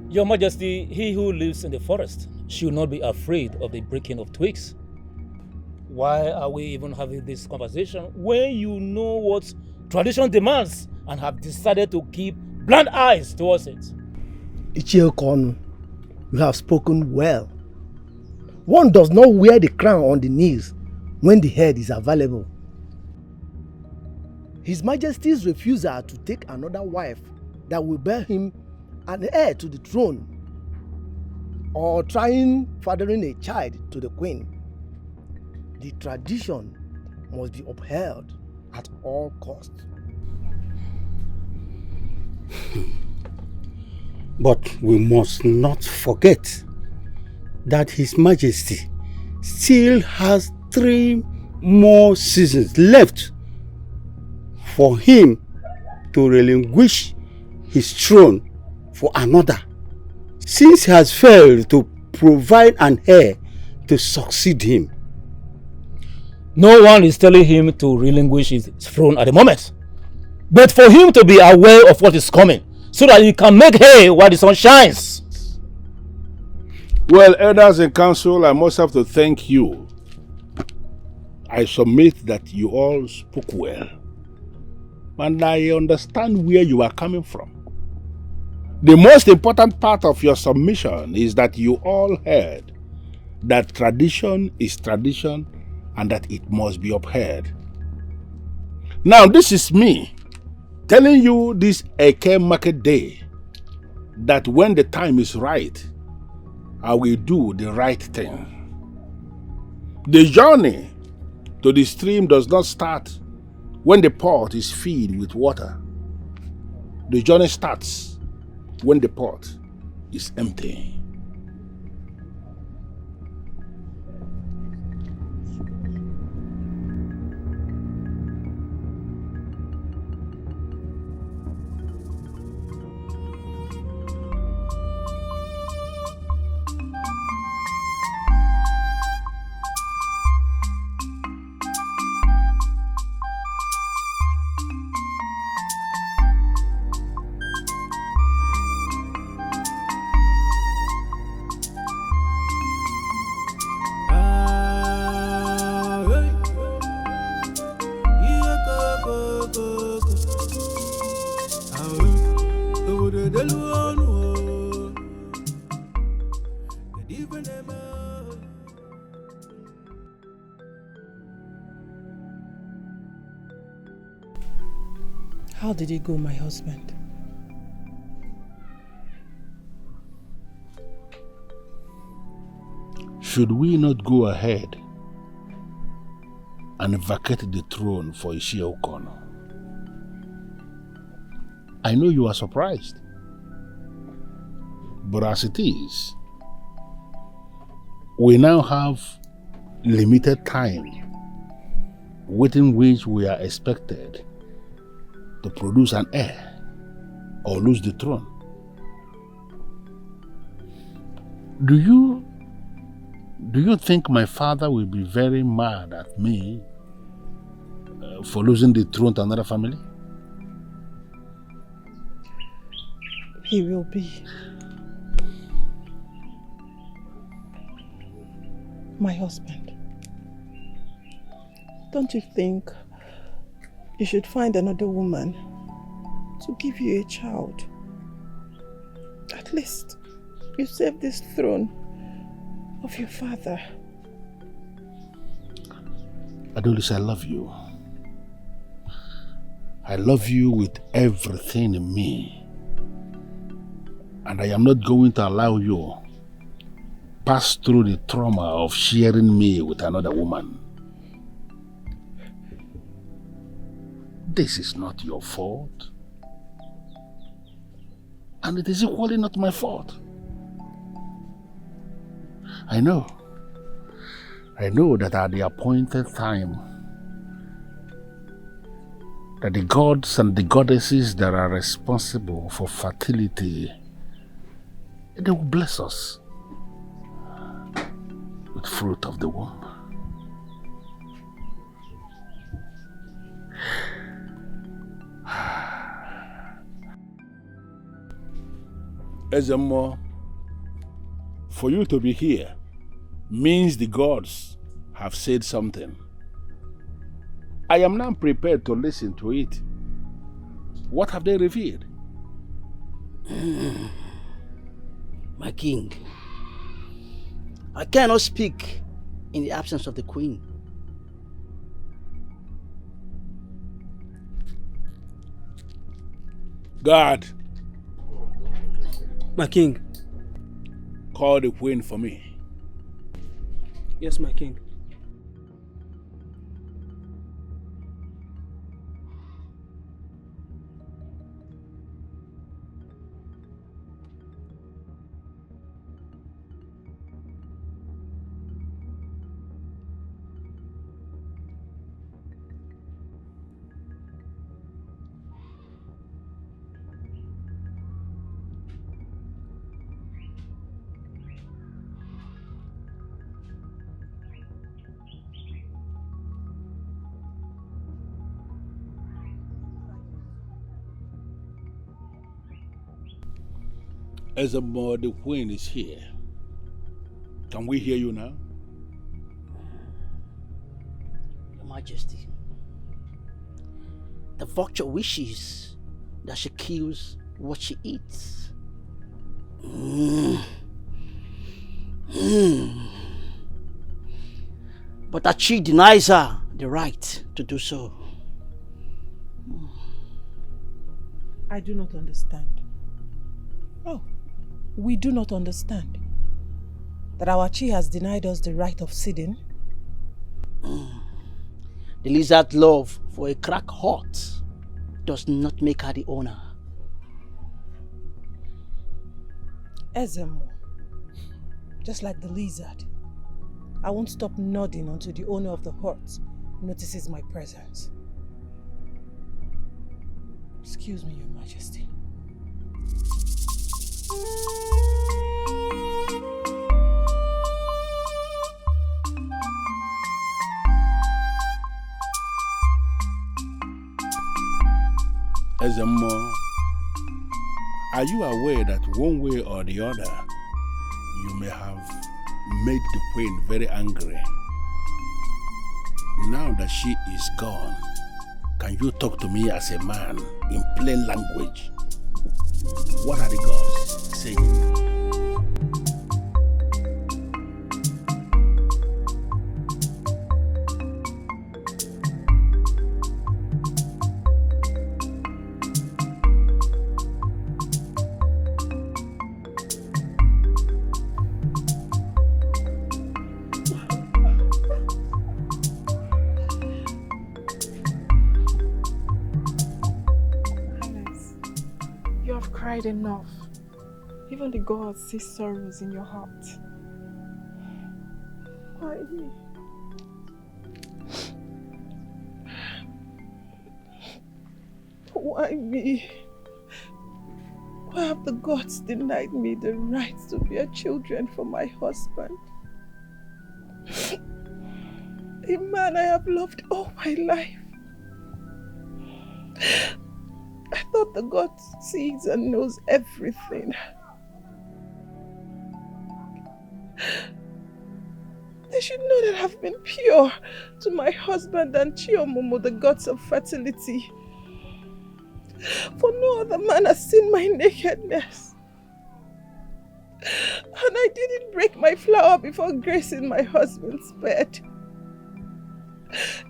Your Majesty, he who lives in the forest should not be afraid of the breaking of twigs. Why are we even having this conversation when you know what tradition demands and have decided to keep blind eyes towards it? Ichiokon, you have spoken well. One does not wear the crown on the knees when the head is available. His Majesty's refusal to take another wife that will bear him an heir to the throne, or trying fathering a child to the queen. The tradition must be upheld at all costs. But we must not forget that His Majesty still has 3 more seasons left for him to relinquish his throne for another, since he has failed to provide an heir to succeed him. No one is telling him to relinquish his throne at the moment, but for him to be aware of what is coming, so that he can make hay while the sun shines. Well, elders in council, I must have to thank you. I submit that you all spoke well, and I understand where you are coming from. The most important part of your submission is that you all heard that tradition is tradition and that it must be upheld. Now, this is me telling you this Eke Market Day that when the time is right, I will do the right thing. The journey to the stream does not start when the pot is filled with water. The journey starts when the pot is empty. How did it go, my husband? Should we not go ahead and vacate the throne for Ishiokono? I know you are surprised, but as it is, we now have limited time within which we are expected to produce an heir or lose the throne. Do you think my father will be very mad at me for losing the throne to another family? He will be. My husband, don't you think you should find another woman to give you a child? At least you save this throne of your father. ADAOLISA, I love you. I love you with everything in me. And I am not going to allow you pass through the trauma of sharing me with another woman. This is not your fault. And it is equally not my fault. I know that at the appointed time, that the gods and the goddesses that are responsible for fertility, they will bless us with fruit of the womb. Ezemo, for you to be here means the gods have said something. I am now prepared to listen to it. What have they revealed? My king, I cannot speak in the absence of the queen. God, My king. call the queen for me. Yes, my king. Ezemo, the queen is here. Can we hear you now? Your Majesty, the vulture wishes that she kills what she eats. But that she denies her the right to do so. I do not understand. Oh, we do not understand that our chi has denied us the right of sitting. The lizard's love for a crack heart does not make her the owner. Ezemo, just like the lizard, I won't stop nodding until the owner of the heart notices my presence. Excuse me, Your Majesty. Ezemo, are you aware that one way or the other, you may have made the queen very angry? Now that she is gone, can you talk to me as a man in plain language? What are the gods saying? Enough. Even the gods see sorrows in your heart. Why me? Why me? Why have the gods denied me the right to bear children for my husband? A man I have loved all my life. I thought the God sees and knows everything. They should know that I've been pure to my husband and Chiomomo, the gods of fertility. For no other man has seen my nakedness. And I didn't break my flower before gracing my husband's bed.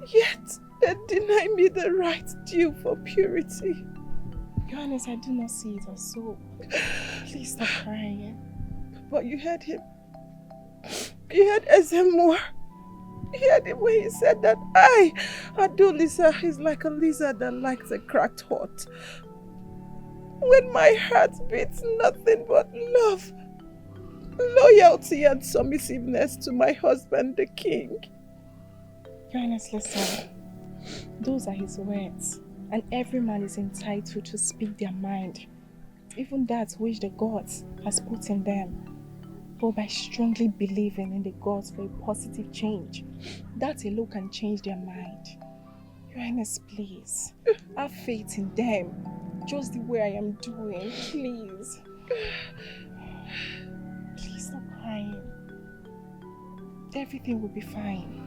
Yet they deny me the right due for purity. Your Highness, I do not see it as so. Please stop crying. But you heard him. You heard Ezemo. You heard him when he said that ADAOLISA, is like a lizard that likes a cracked heart. When my heart beats nothing but love, loyalty and submissiveness to my husband, the king. Your Highness, listen. Those are his words. and every man is entitled to speak their mind, even that which the gods has put in them. But by strongly believing in the gods for a positive change, that alone can change their mind. Your Highness, please, have faith in them, just the way I am doing, please. Please stop crying. Everything will be fine.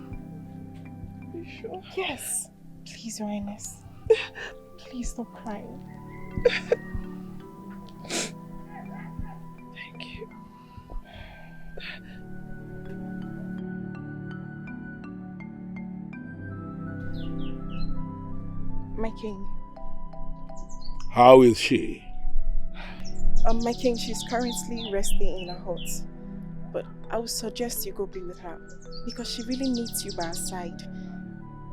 You sure? Yes. Please, Your Highness. Please stop crying. Thank you. My king. How is she? My king, she's currently resting in her hut. But I would suggest you go be with her, because she really needs you by her side.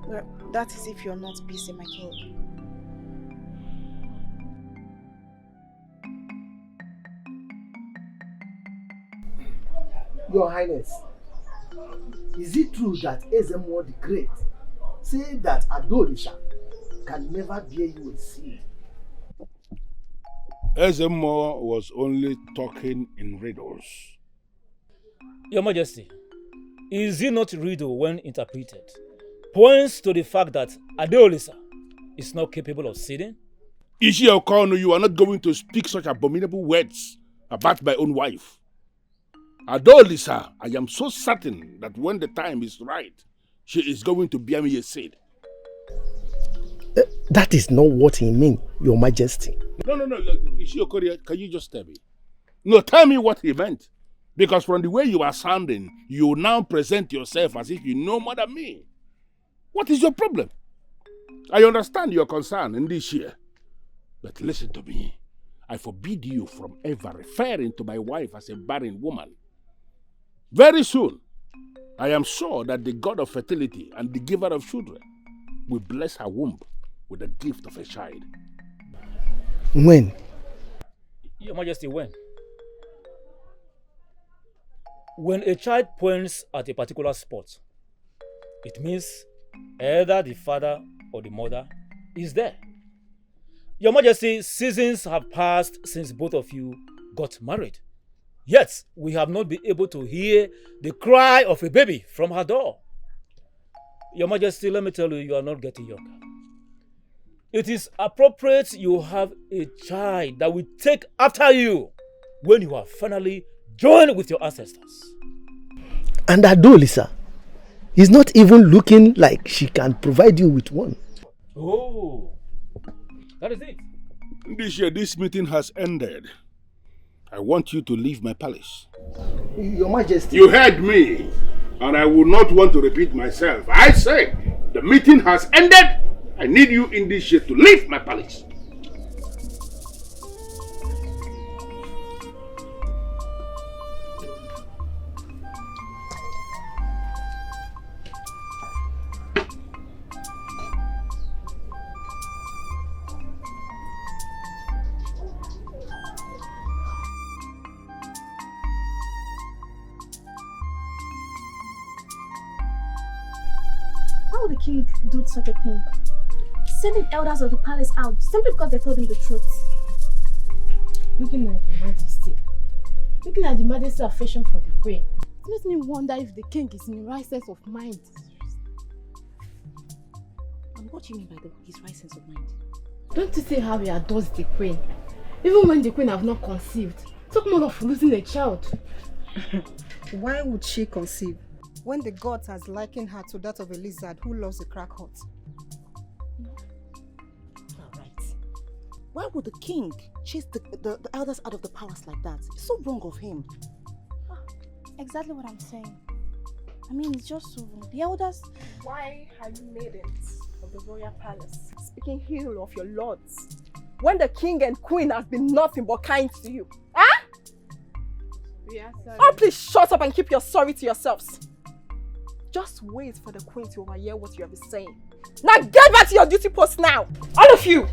Well, that is if you're not busy, my king. Your Highness, is it true that Ezemo the Great said that ADAOLISA can never bear you a seed? Ezemo was only talking in riddles. Your Majesty, is it not riddle when interpreted points to the fact that ADAOLISA is not capable of seeding? Ishi Okono, you are not going to speak such abominable words about my own wife. ADAOLISA, I am so certain that when the time is right, she is going to bear me a seed. That is not what he means, Your Majesty. No, Ishi Okono, can you just tell me? No, tell me what he meant. Because from the way you are sounding, you now present yourself as if you know more than me. What is your problem? I understand your concern in this year. But listen to me. I forbid you from ever referring to my wife as a barren woman. Very soon, I am sure that the God of fertility and the giver of children will bless her womb with the gift of a child. When? Your Majesty, when? When a child points at a particular spot, it means either the father or the mother is there. Your Majesty, seasons have passed since both of you got married. Yet, we have not been able to hear the cry of a baby from her door. Your Majesty, let me tell you, you are not getting younger. It is appropriate you have a child that will take after you when you are finally joined with your ancestors. And ADAOLISA is not even looking like she can provide you with one. Oh, that is it. This year, this meeting has ended. I want you to leave my palace. Your Majesty. You heard me, and I will not want to repeat myself. I said, the meeting has ended. I need you in this year to leave my palace. How would the king do such a thing? Sending elders of the palace out simply because they told him the truth. Looking at the majesty. Looking at the majesty affection for the queen. It makes me wonder if the king is in the right sense of mind. And what do you mean by his right sense of mind? Don't you see how he adores the queen? Even when the queen have not conceived. Talk more of losing a child. Why would she conceive when the gods has likened her to that of a lizard who loves a crack hut? Why would the king chase the elders out of the palace like that? It's so wrong of him. Exactly what I'm saying. I mean, it's just so wrong. The elders... Why are you maidens of the royal palace speaking ill of your lords when the king and queen have been nothing but kind to you? Huh? Yeah, sorry. Oh, please shut up and keep your sorry to yourselves. Just wait for the queen to overhear what you have been saying. Now get back to your duty post now, all of you.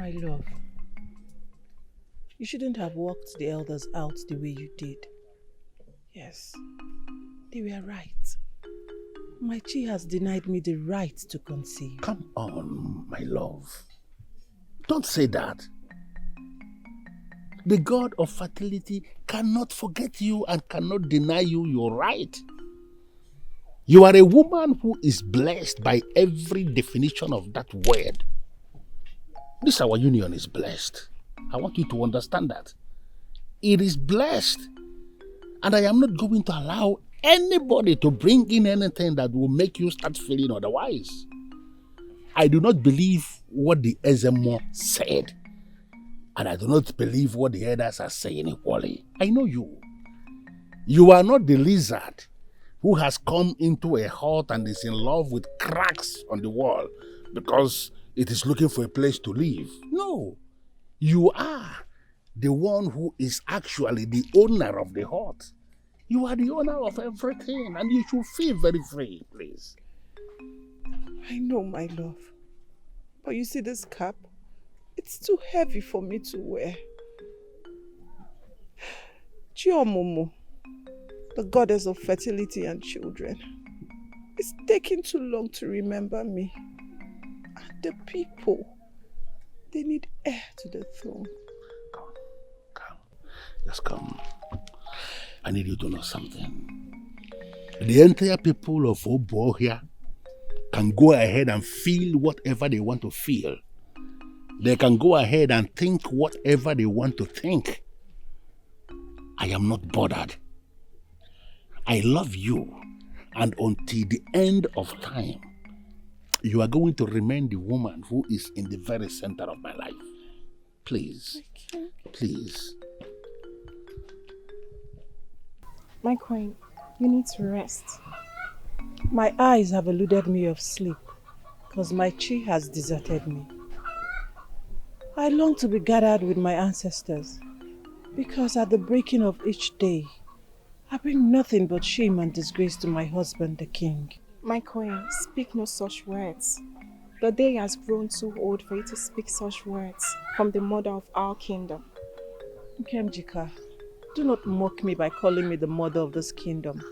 My love, you shouldn't have walked the elders out the way you did. Yes, they were right. My chi has denied me the right to conceive. Come on, my love. Don't say that. The God of fertility cannot forget you and cannot deny you your right. You are a woman who is blessed by every definition of that word. This our union is blessed. I want you to understand that. It is blessed. And I am not going to allow anybody to bring in anything that will make you start feeling otherwise. I do not believe what the Ezemo said. And I do not believe what the elders are saying equally. I know you. You are not the lizard who has come into a hut and is in love with cracks on the wall because it is looking for a place to live. No. You are the one who is actually the owner of the hut. You are the owner of everything and you should feel very free, please. I know, my love. But you see this cap? It's too heavy for me to wear. Chiomomo, the goddess of fertility and children, it's taking too long to remember me. And the people, they need heir to the throne. Come. Just come. I need you to know something. The entire people of Obo here can go ahead and feel whatever they want to feel. They can go ahead and think whatever they want to think. I am not bothered. I love you, and until the end of time, you are going to remain the woman who is in the very center of my life. Please, please. My queen, you need to rest. My eyes have eluded me of sleep because my chi has deserted me. I long to be gathered with my ancestors because at the breaking of each day, I bring nothing but shame and disgrace to my husband, the king. My queen, speak no such words. The day has grown too old for you to speak such words from the mother of our kingdom. Nkemjika, do not mock me by calling me the mother of this kingdom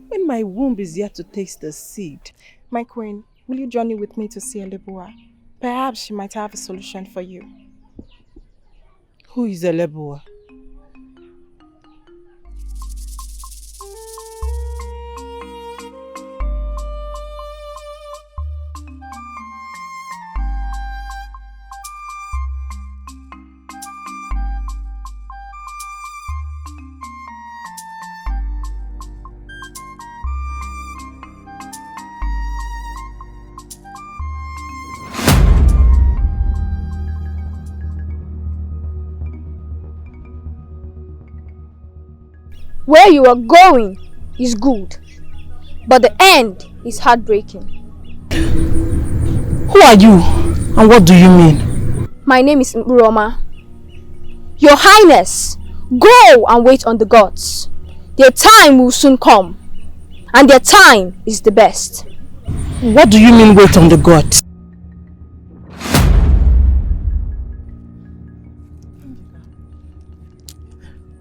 when my womb is yet to taste the seed. My queen, will you journey with me to see Elebua? Perhaps she might have a solution for you. Who is Elebua? Where you are going is good, but the end is heartbreaking. Who are you and what do you mean? My name is Uroma. Your Highness, go and wait on the gods. Their time will soon come, and their time is the best. What do you mean wait on the gods?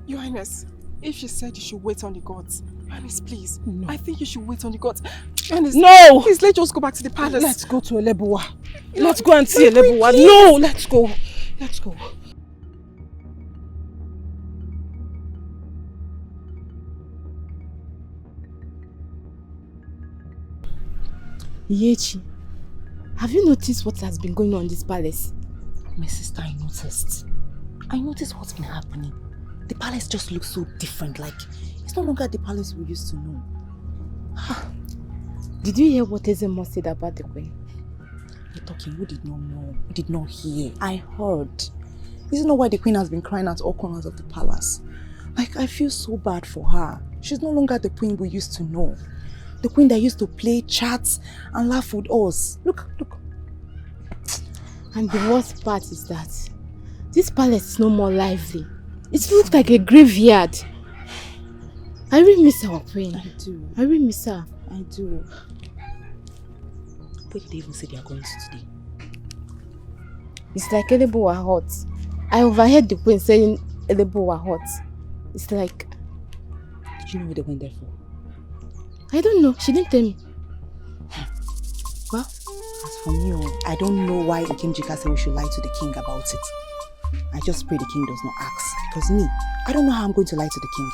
Your Highness, if she said you should wait on the gods, Highness, please. No. I think you should wait on the gods. Highness, no! Please, let's just go back to the palace. Let's go to Elebua. Let's go and see Elebua. No, let's go. Let's go. Yechi, have you noticed what has been going on in this palace? My sister, I noticed. I noticed what's been happening. The palace just looks so different, like it's no longer the palace we used to know. Did you hear what Ezemo said about the queen? You're talking, who did not know? Who did not hear? I heard. Isn't that why the queen has been crying at all corners of the palace? Like, I feel so bad for her. She's no longer the queen we used to know. The queen that used to play chats and laugh with us. Look. And the worst part is that this palace is no more lively. It looks like a graveyard. I really miss our queen. I do. I really miss her. I do. Where did they even say they are going to today? It's like Elebo were hot. I overheard the queen saying Elebo were hot. It's like... Did you know what they went there for? I don't know. She didn't tell me. Well, as for me, I don't know why Ikemjika said we should lie to the king about it. I just pray the king does not ask. Because me, I don't know how I'm going to lie to the king.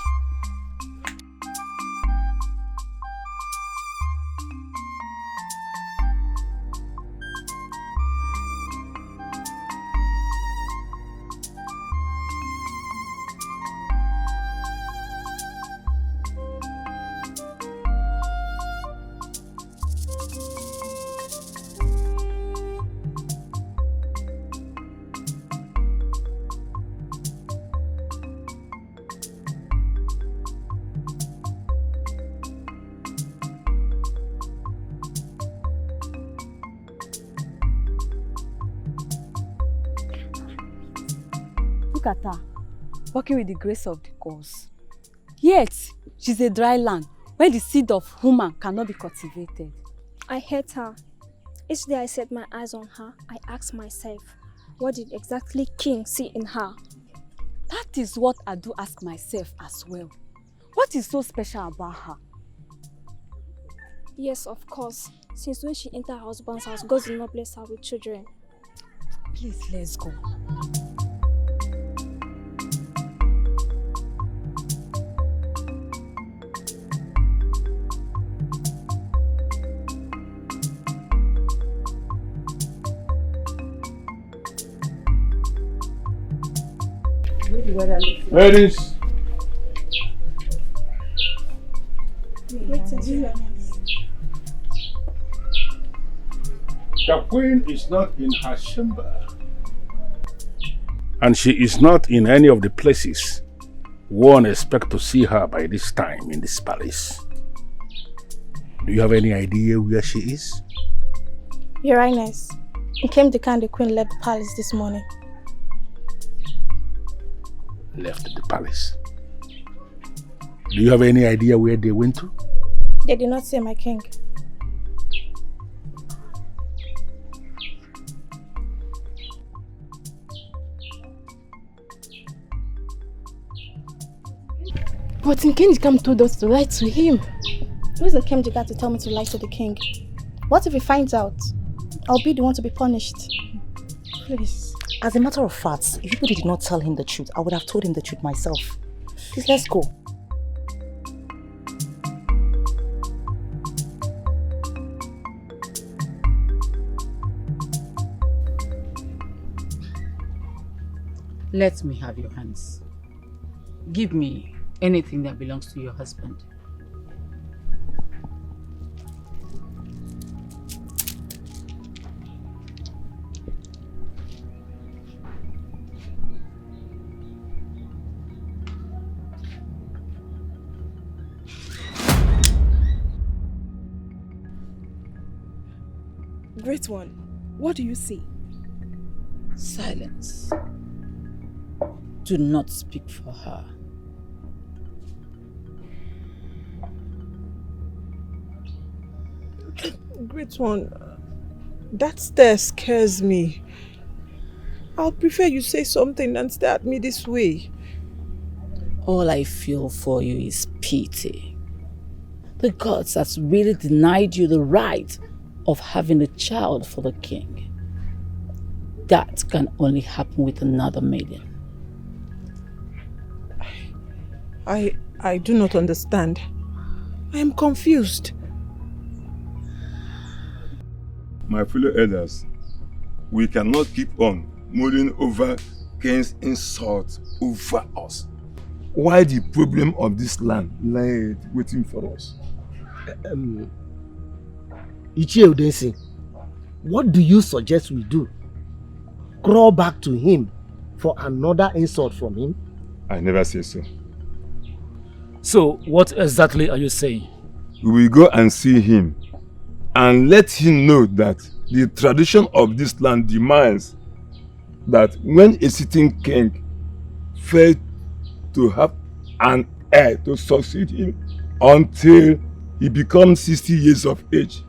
Look at her, working with the grace of the gods. Yet, she's a dry land where the seed of woman cannot be cultivated. I hate her. Each day I set my eyes on her, I ask myself, what did exactly King see in her? That is what I do ask myself as well. What is so special about her? Yes, of course. Since when she entered her husband's house, God did not bless her with children. Please, let's go. Ladies, the queen is not in her chamber, and she is not in any of the places one expects to see her by this time in this palace. Do you have any idea where she is? Your Highness, it came the kind the queen left the palace this morning. Left the palace. Do you have any idea where they went to? They did not say, my king. But Nkemjika told us to lie to him. Who is the Nkemjika to tell me to lie to the king? What if he finds out? I'll be the one to be punished. Please. As a matter of fact, if people did not tell him the truth, I would have told him the truth myself. Please, let's go. Let me have your hands. Give me anything that belongs to your husband. Great one, what do you see? Silence. Do not speak for her. Great one, that stare scares me. I'll prefer you say something than stare at me this way. All I feel for you is pity. The gods has really denied you the right of having a child for the king. That can only happen with another maiden. I do not understand. I am confused. My fellow elders, we cannot keep on mulling over Cain's insult over us. Why the problem of this land lies waiting for us? Ichie Udensi, what do you suggest we do? Crawl back to him for another insult from him? I never say so. So, what exactly are you saying? We will go and see him and let him know that the tradition of this land demands that when a sitting king fails to have an heir to succeed him until he becomes 60 years of age,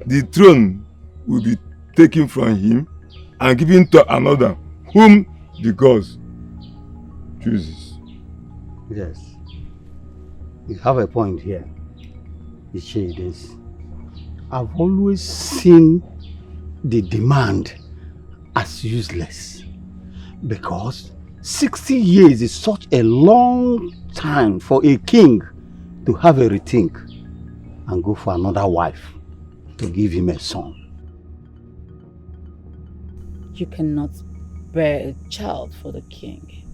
the throne will be taken from him and given to another whom the gods chooses. Yes. You have a point here. This. I've always seen the demand as useless because 60 years is such a long time for a king to have a rethink and go for another wife to give him a son. You cannot bear a child for the king.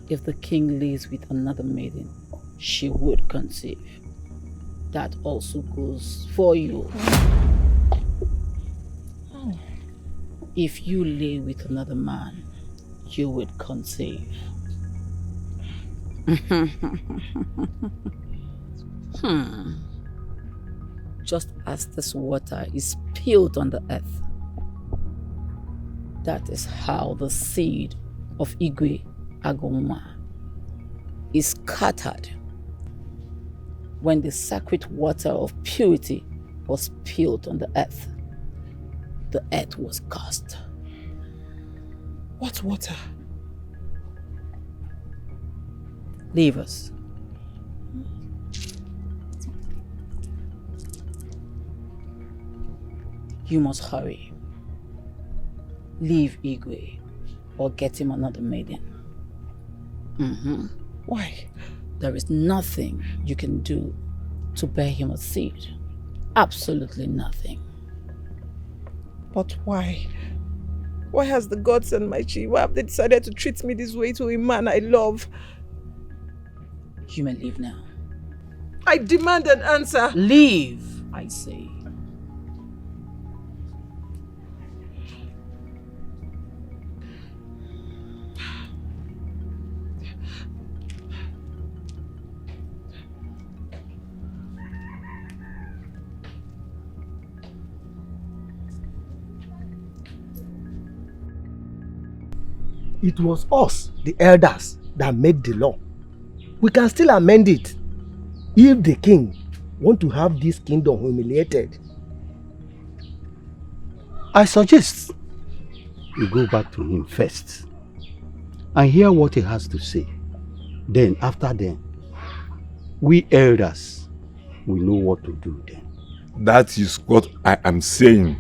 If the king lives with another maiden, she would conceive. That also goes for you. If you lay with another man, you would conceive. Just as this water is spilled on the earth, that is how the seed of Ugonwanyi is scattered when the sacred water of purity was spilled on the earth. The earth was cursed. What water? Leave us. You must hurry. Leave Igwe or get him another maiden. Why? There is nothing you can do to bear him a seed. Absolutely nothing. But why? Why has the gods and my chi? Why have they decided to treat me this way to a man I love? You may leave now. I demand an answer. Leave, I say. It was us, the elders, that made the law. We can still amend it if the king want to have this kingdom humiliated. I suggest you go back to him first and hear what he has to say. Then, after then, we elders will know what to do then. That is what I am saying.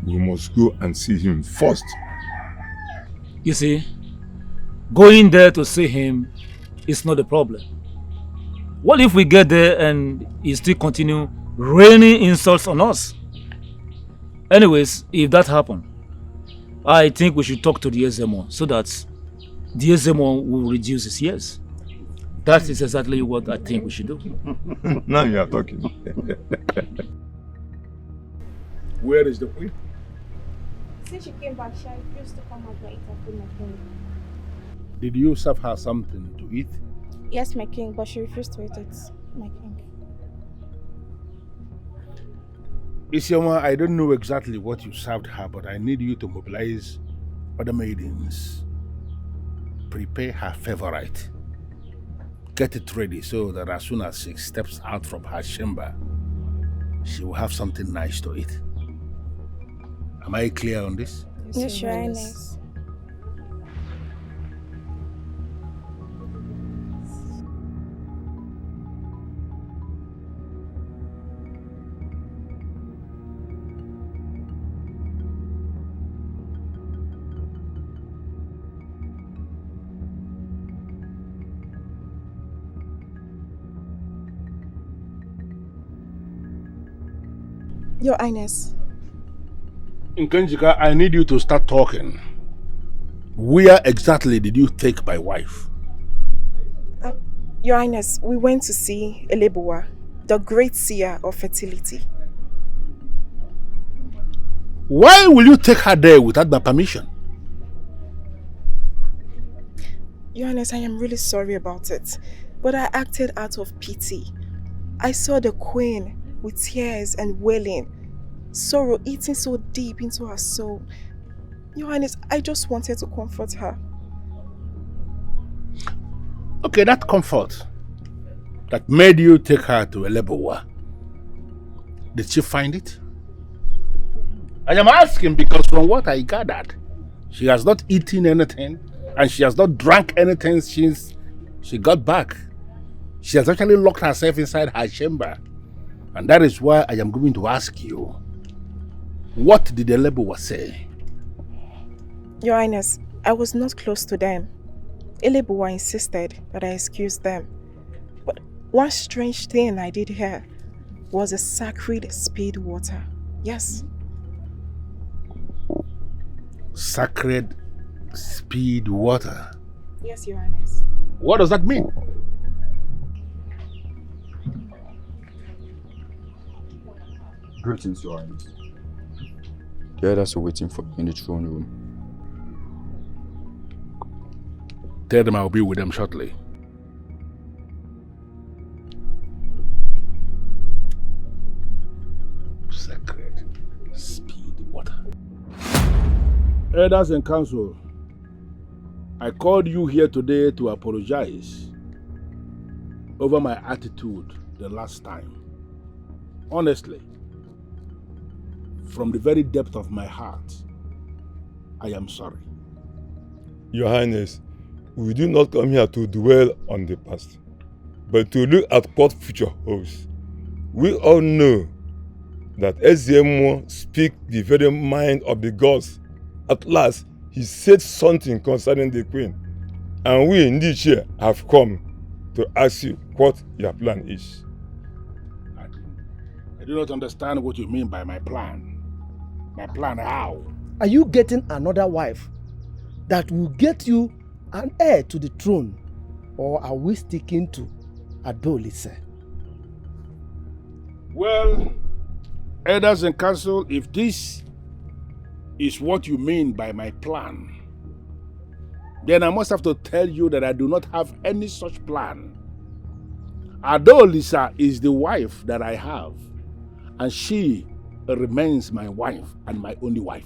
You must go and see him first. You see, going there to see him is not the problem. What if we get there and he still continue raining insults on us? Anyways, if that happens, I think we should talk to the SMO so that the SMO will reduce his years. That is exactly what I think we should do. Now you are talking. Where is the queen? Since she came back, she refused to come out to eat her food, my king. Did you serve her something to eat? Yes, my king, but she refused to eat it, my king. Isioma, I don't know exactly what you served her, but I need you to mobilize other maidens. Prepare her favorite. Get it ready so that as soon as she steps out from her chamber, she will have something nice to eat. Am I clear on this? Yes, Your Highness. Your Highness. Nkenjika, I need you to start talking. Where exactly did you take my wife? Your Highness, we went to see Elebuwa, the great seer of fertility. Why will you take her there without my permission? Your Highness, I am really sorry about it, but I acted out of pity. I saw the queen with tears and wailing, sorrow eating so deep into her soul. Your Highness, I just wanted to comfort her. Okay, that comfort that made you take her to Elebuwa, did she find it? I am asking because from what I gathered, she has not eaten anything and she has not drank anything since she got back. She has actually locked herself inside her chamber. And that is why I am going to ask you, what did the Elebuwa say? Your Highness, I was not close to them. Elebuwa insisted that I excuse them. But one strange thing I did hear was a sacred speed water. Yes. Sacred speed water? Yes, Your Highness. What does that mean? Greetings, Your Highness. The elders are waiting for you in the throne room. Tell them I'll be with them shortly. Sacred speed water. Elders and council, I called you here today to apologize over my attitude the last time. Honestly, from the very depth of my heart, I am sorry. Your Highness, we do not come here to dwell on the past, but to look at what future holds. We all know that Eziemo speaks the very mind of the gods. At last, he said something concerning the queen, and we indeed here have come to ask you what your plan is. I do not understand what you mean by my plan. My plan how? Are you getting another wife that will get you an heir to the throne, or are we sticking to ADAOLISA? Well, elders and council, if this is what you mean by my plan, then I must have to tell you that I do not have any such plan. ADAOLISA is the wife that I have, and she remains my wife and my only wife.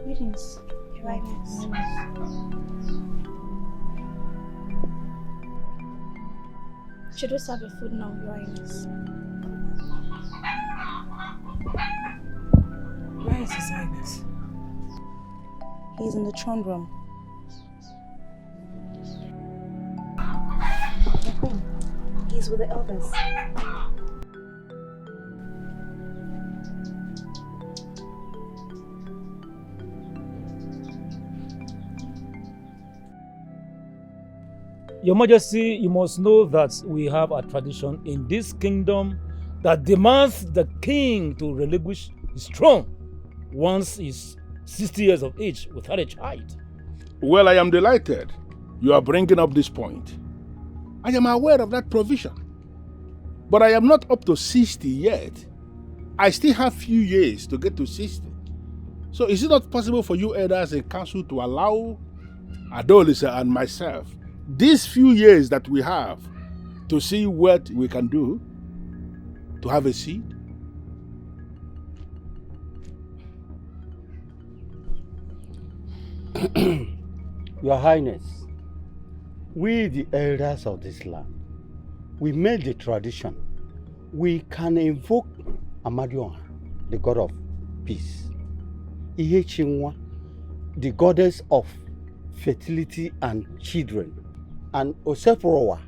Greetings, Your Highness. Should we serve your food now, Your Highness? Where is His Highness? He's in the throne room. The Queen. He's with the elders. Your Majesty, you must know that we have a tradition in this kingdom that demands the king to relinquish his throne once he's 60 years of age without a child. Well, I am delighted you are bringing up this point. I am aware of that provision. But I am not up to 60 yet. I still have few years to get to 60. So is it not possible for you elders in council to allow ADAOLISA and myself these few years that we have to see what we can do to have a seat? Your Highness, we the elders of this land, we made the tradition. We can invoke Amadioha, the god of peace, Ihechinwa, the goddess of fertility and children, and Oseporowa,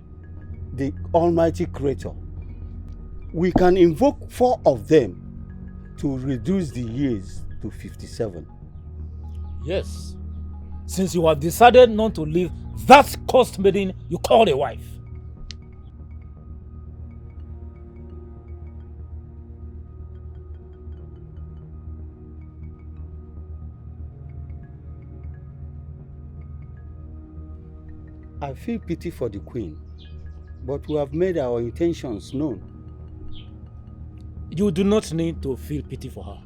the almighty creator. We can invoke 4 of them to reduce the years to 57. Yes, since you have decided not to leave that cursed maiden you call a wife. I feel pity for the queen, but we have made our intentions known. You do not need to feel pity for her.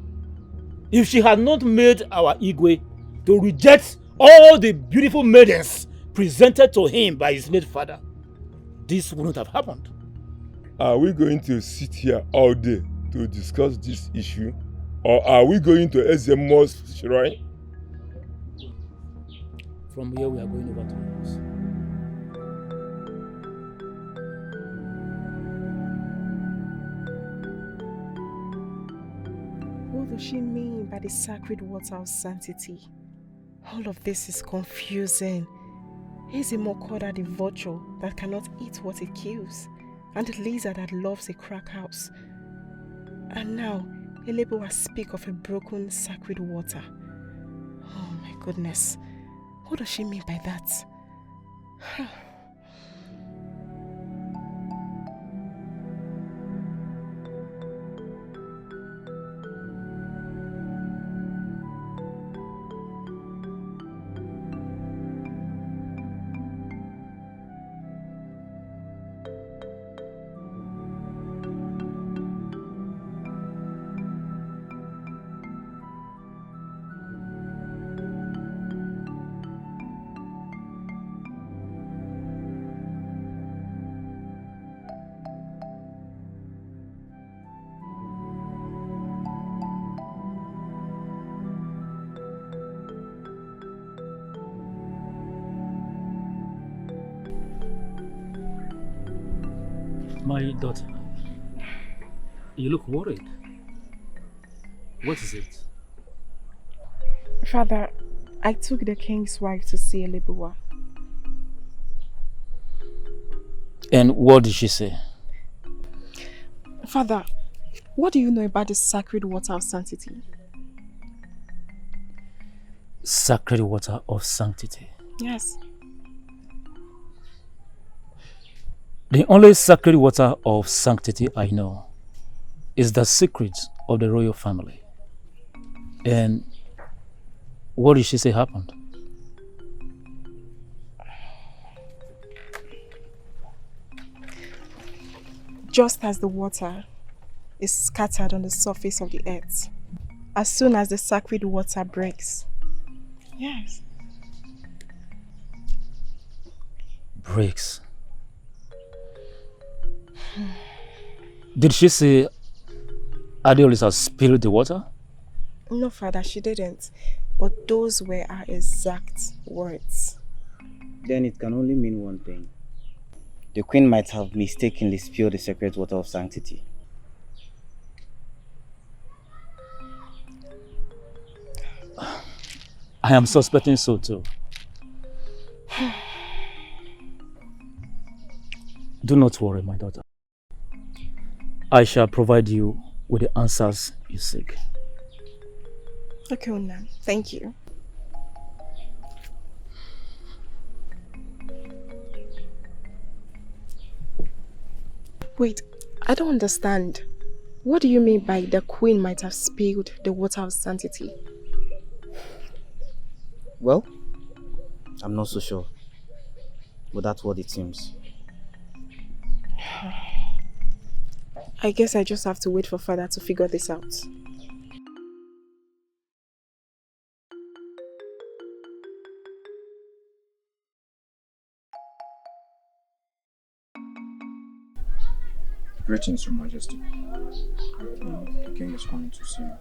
If she had not made our Igwe to reject all the beautiful maidens presented to him by his late father, this wouldn't have happened. Are we going to sit here all day to discuss this issue? Or are we going to Ezemo's shrine? From here we are going over to the house. What does she mean by the sacred water of sanctity? All of this is confusing. Ezemo called her the vulture that cannot eat what it kills, and the lizard that loves a crack house. And now, Elebowa speak of a broken sacred water. Oh my goodness. What does she mean by that? My daughter, you look worried. What is it? Father, I took the king's wife to see Elebowa. And what did she say? Father, what do you know about the sacred water of sanctity? Sacred water of sanctity. Yes. The only sacred water of sanctity I know is the secret of the royal family. And what did she say happened? Just as the water is scattered on the surface of the earth, as soon as the sacred water breaks. Yes. Breaks. Did she say ADAOLISA spilled the water? No, Father, she didn't. But those were her exact words. Then it can only mean one thing. The queen might have mistakenly spilled the sacred water of sanctity. I am suspecting so too. Do not worry, my daughter. I shall provide you with the answers you seek. Okay, Ona. Thank you. Wait, I don't understand. What do you mean by the queen might have spilled the water of sanctity? Well, I'm not so sure. But that's what it seems. I guess I just have to wait for Father to figure this out. Greetings, Your Majesty. The king is coming to see you.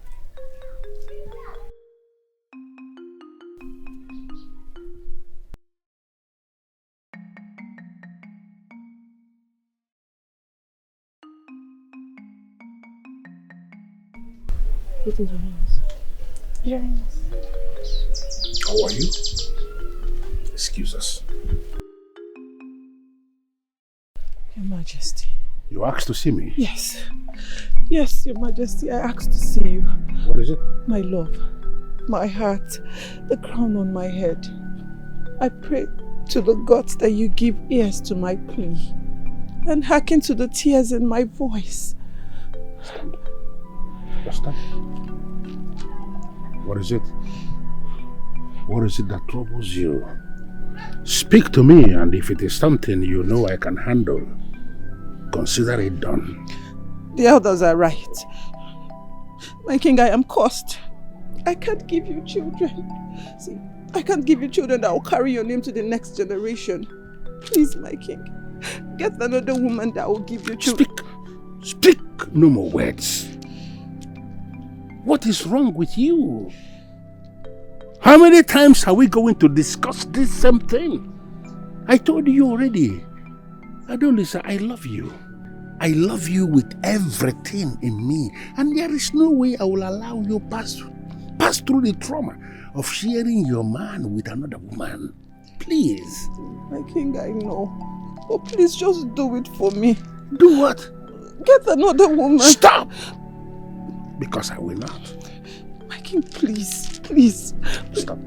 Greetings, Your Highness. Your Highness. How are you? Excuse us. Your Majesty. You asked to see me? Yes. Yes, Your Majesty, I asked to see you. What is it? My love, my heart, the crown on my head. I pray to the gods that you give ears to my plea and hearken to the tears in my voice. Stand. Just stand. What is it? What is it that troubles you? Speak to me, and if it is something you know I can handle, consider it done. The elders are right. My king, I am cursed. I can't give you children. See, I can't give you children that will carry your name to the next generation. Please, my king, Get another woman that will give you children. Speak no more words. What is wrong with you? How many times are we going to discuss this same thing? I told you already. ADAOLISA, I love you. I love you with everything in me. And there is no way I will allow you pass through the trauma of sharing your man with another woman. Please. My king, I know. But please just do it for me. Do what? Get another woman. Stop! Because I will not. My king, please. Please. Stop.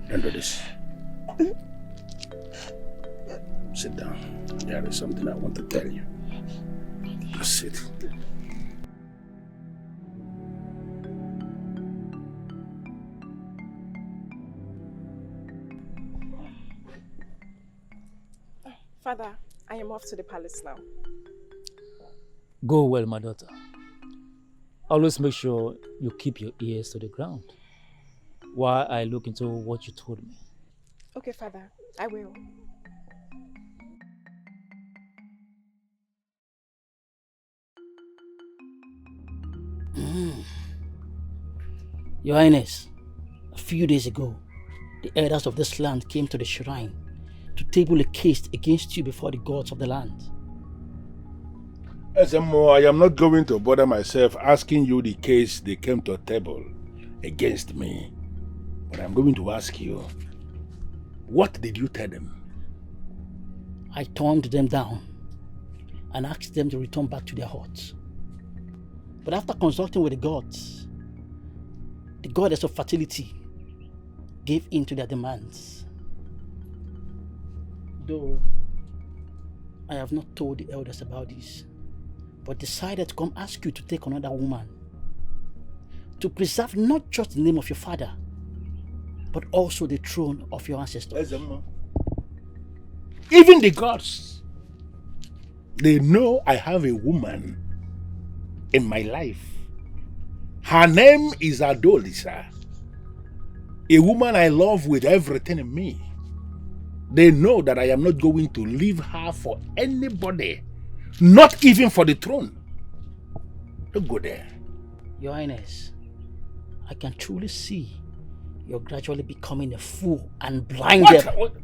Don't do this. Sit down. There is something I want to tell you. Just sit. Father, I am off to the palace now. Go well, my daughter. Always make sure you keep your ears to the ground while I look into what you told me. Okay, Father, I will. Your Highness, a few days ago, the elders of this land came to the shrine to table a case against you before the gods of the land. Ezemo, I am not going to bother myself asking you the case they came to table against me. But I'm going to ask you, what did you tell them? I turned them down and asked them to return back to their huts. But after consulting with the gods, the goddess of fertility gave in to their demands. Though I have not told the elders about this, but decided to come ask you to take another woman to preserve not just the name of your father, but also the throne of your ancestors. Even the gods, they know I have a woman in my life. Her name is ADAOLISA, a woman I love with everything in me. They know that I am not going to leave her for anybody, not even for the throne. Don't go there. Your Highness, I can truly see you're gradually becoming a fool and blinded. What?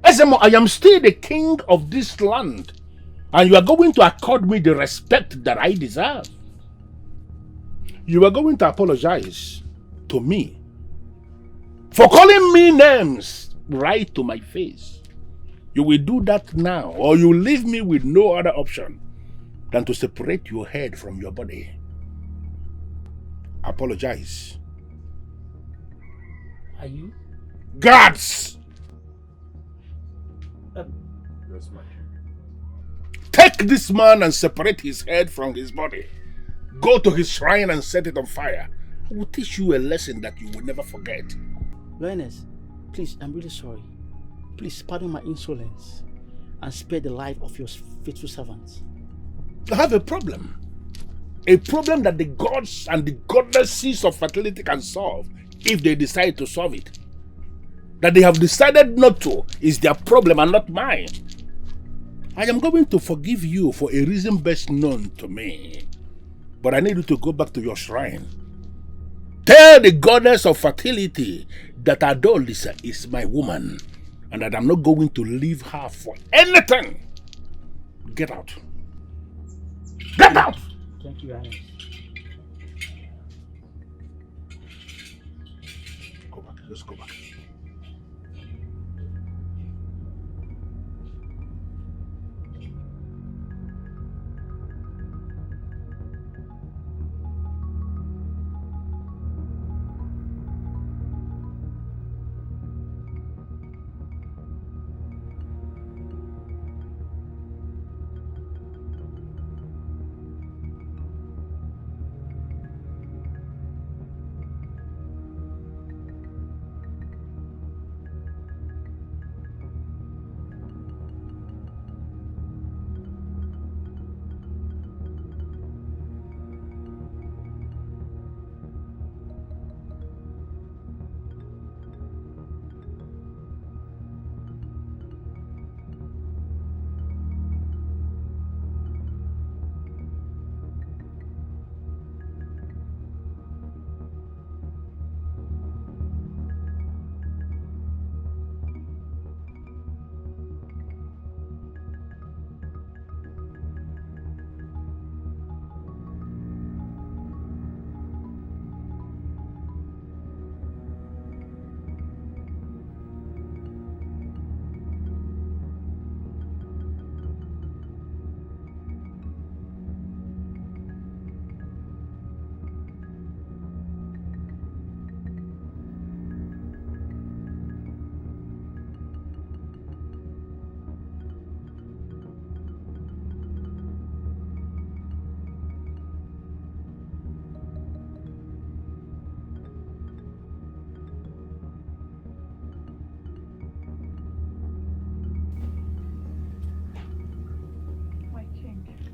Ezemo, I am still the king of this land, and you are going to accord me the respect that I deserve. You are going to apologize to me for calling me names right to my face. You will do that now, or you leave me with no other option than to separate your head from your body. Apologize. Are you? Guards! Yes, my king. Take this man and separate his head from his body. Go to his shrine and set it on fire. I will teach you a lesson that you will never forget. Your Highness, please, I'm really sorry. Please pardon my insolence and spare the life of your faithful servant. You have a problem. A problem that the gods and the goddesses of fertility can solve if they decide to solve it. That they have decided not to is their problem and not mine. I am going to forgive you for a reason best known to me. But I need you to go back to your shrine. Tell the goddess of fertility that ADAOLISA is my woman and that I'm not going to leave her for anything. Get out. Get out! Thank you, Your Highness. Go back. Let's go back.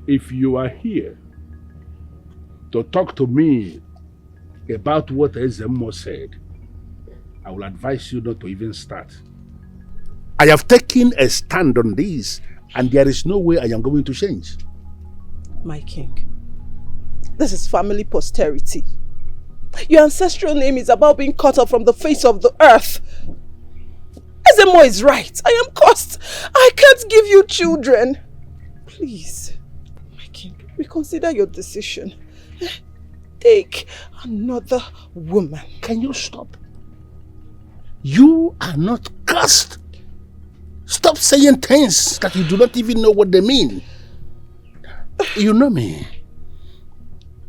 if you are here to talk to me about what Ezemo said, I will advise you not to even start. I have taken a stand on this, and there is no way I am going to change. My king, this is family posterity. Your ancestral name is about being cut off from the face of the earth. Ezemo is right. I am cursed. I can't give you children. Please, my king, reconsider your decision. Take another woman. Can you stop? You are not cursed. Stop saying things that you do not even know what they mean. You know me.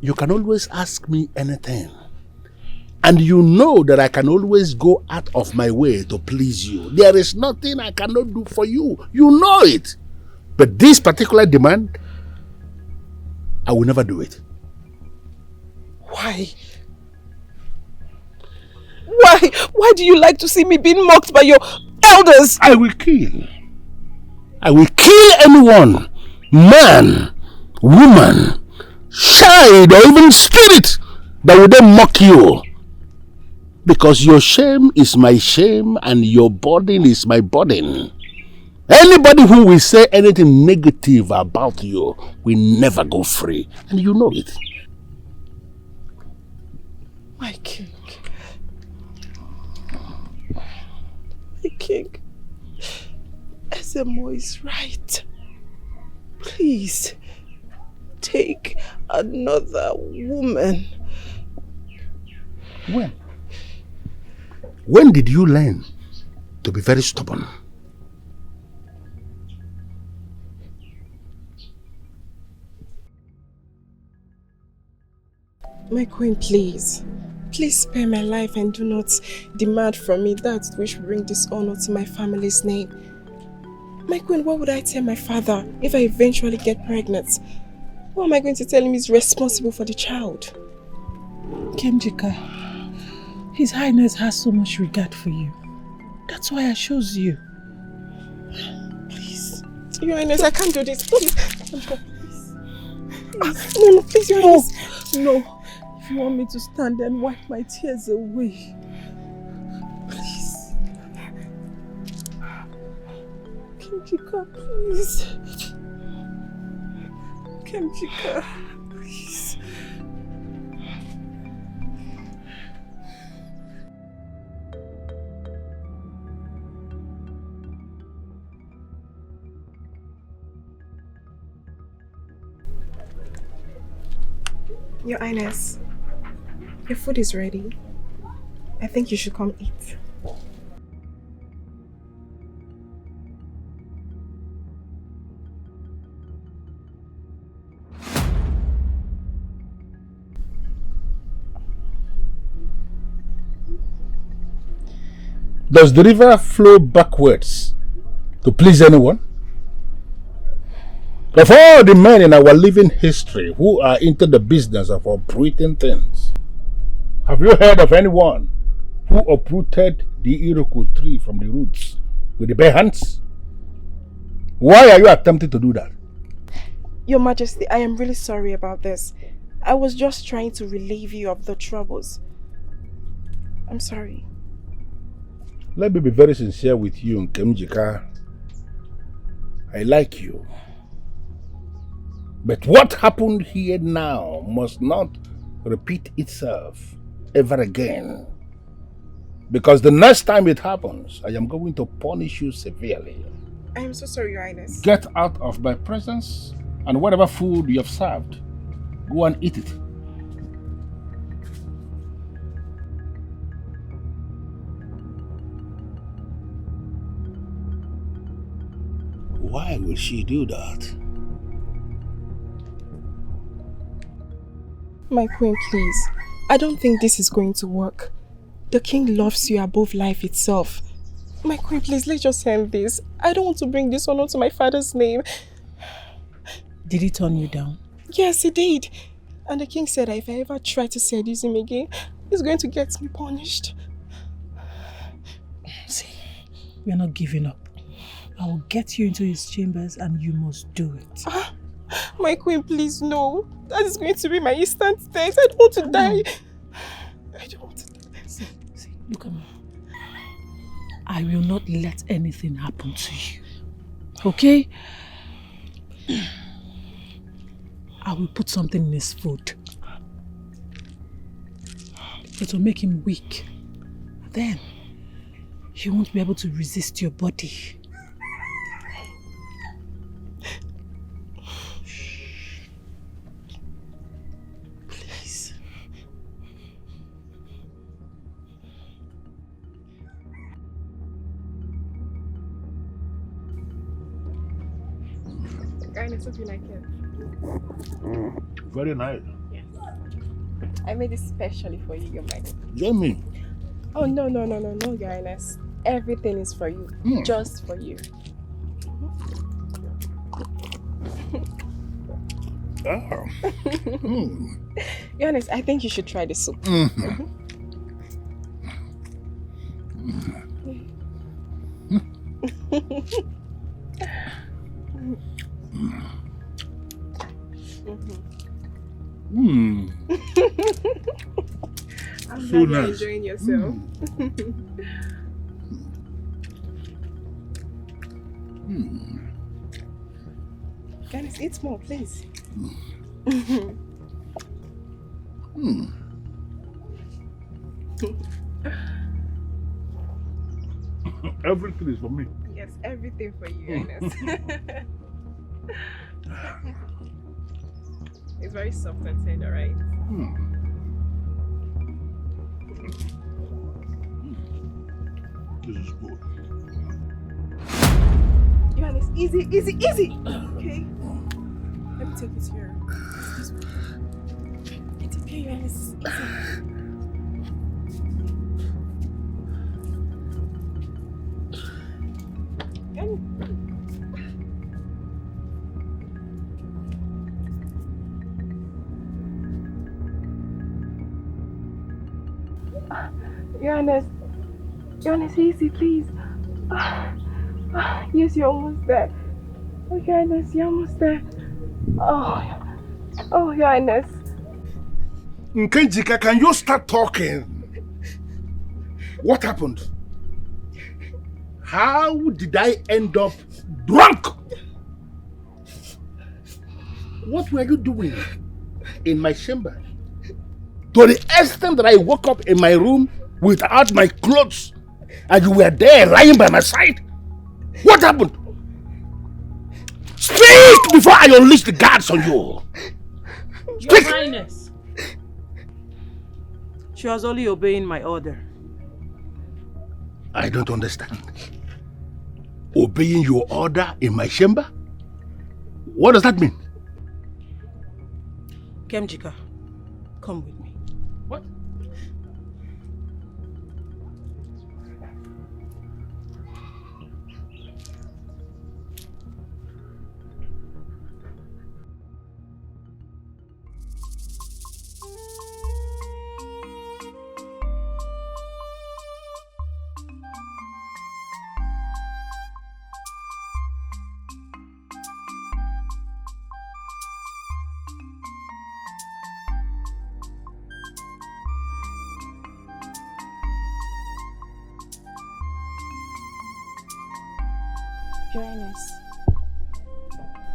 You can always ask me anything. And you know that I can always go out of my way to please you. There is nothing I cannot do for you. You know it. But this particular demand, I will never do it. Why? Why do you like to see me being mocked by your elders? I will kill anyone, man, woman, child, or even spirit that will then mock you. Because your shame is my shame and your burden is my burden. Anybody who will say anything negative about you will never go free. And you know it. My king. My king. Ezemo is right. Please, take another woman. When did you learn to be very stubborn? My queen, please. Please spare my life and do not demand from me that which will bring dishonor to my family's name. My queen, what would I tell my father if I eventually get pregnant? What am I going to tell him is responsible for the child? Kemjika, His Highness has so much regard for you. That's why I chose you. Please. Your Highness, I can't do this. Please. No, please, Your Highness. No. If you want me to stand and wipe my tears away. Please. Kemjika, please. Kemjika, please. Your Highness, your food is ready. I think you should come eat. Does the river flow backwards to please anyone? Of all the men in our living history who are into the business of uprooting things, have you heard of anyone who uprooted the Iroko tree from the roots with the bare hands? Why are you attempting to do that? Your Majesty, I am really sorry about this. I was just trying to relieve you of the troubles. I'm sorry. Let me be very sincere with you, Nkemjika. I like you. But what happened here now must not repeat itself ever again. Because the next time it happens, I am going to punish you severely. I am so sorry, Your Highness. Get out of my presence, and whatever food you have served, go and eat it. Why will she do that? My queen, please. I don't think this is going to work. The king loves you above life itself. My queen, please, let's just end this. I don't want to bring dishonor to my father's name. Did he turn you down? Yes, he did. And the king said that if I ever try to seduce him again, he's going to get me punished. See, we are not giving up. I will get you into his chambers and you must do it. My queen, please, no. That is going to be my instant death. I don't want to die. I don't want to die. See, look at me. I will not let anything happen to you. Okay? I will put something in his food. It will make him weak. Then, he won't be able to resist your body. Please. Guys, hope you like it. Very nice. Yes. I made it specially for you, your man. Yummy. Oh, no, Your Highness. Everything is for you. Just for you. Your Highness, I think you should try the soup. I'm So glad you're nice. enjoying yourself. Guys, eat more, please. Everything is for me. Yes, everything for you, Ernest. It's very soft and tender, right? This is good. Johannes, easy. Okay. Let me take it here. It's okay, Johannes. Easy. Johannes, easy, please. Yes, you're almost there. Oh, Johannes, you're almost there. Oh, Johannes. Nkenjika, can you start talking? What happened? How did I end up drunk? What were you doing in my chamber? To the extent that I woke up in my room without my clothes and you were there lying by my side? What happened? Speak before I unleash the guards on you. Your Highness. She was only obeying my order. I don't understand. Obeying your order in my chamber? What does that mean? Kemjika, come with me. What?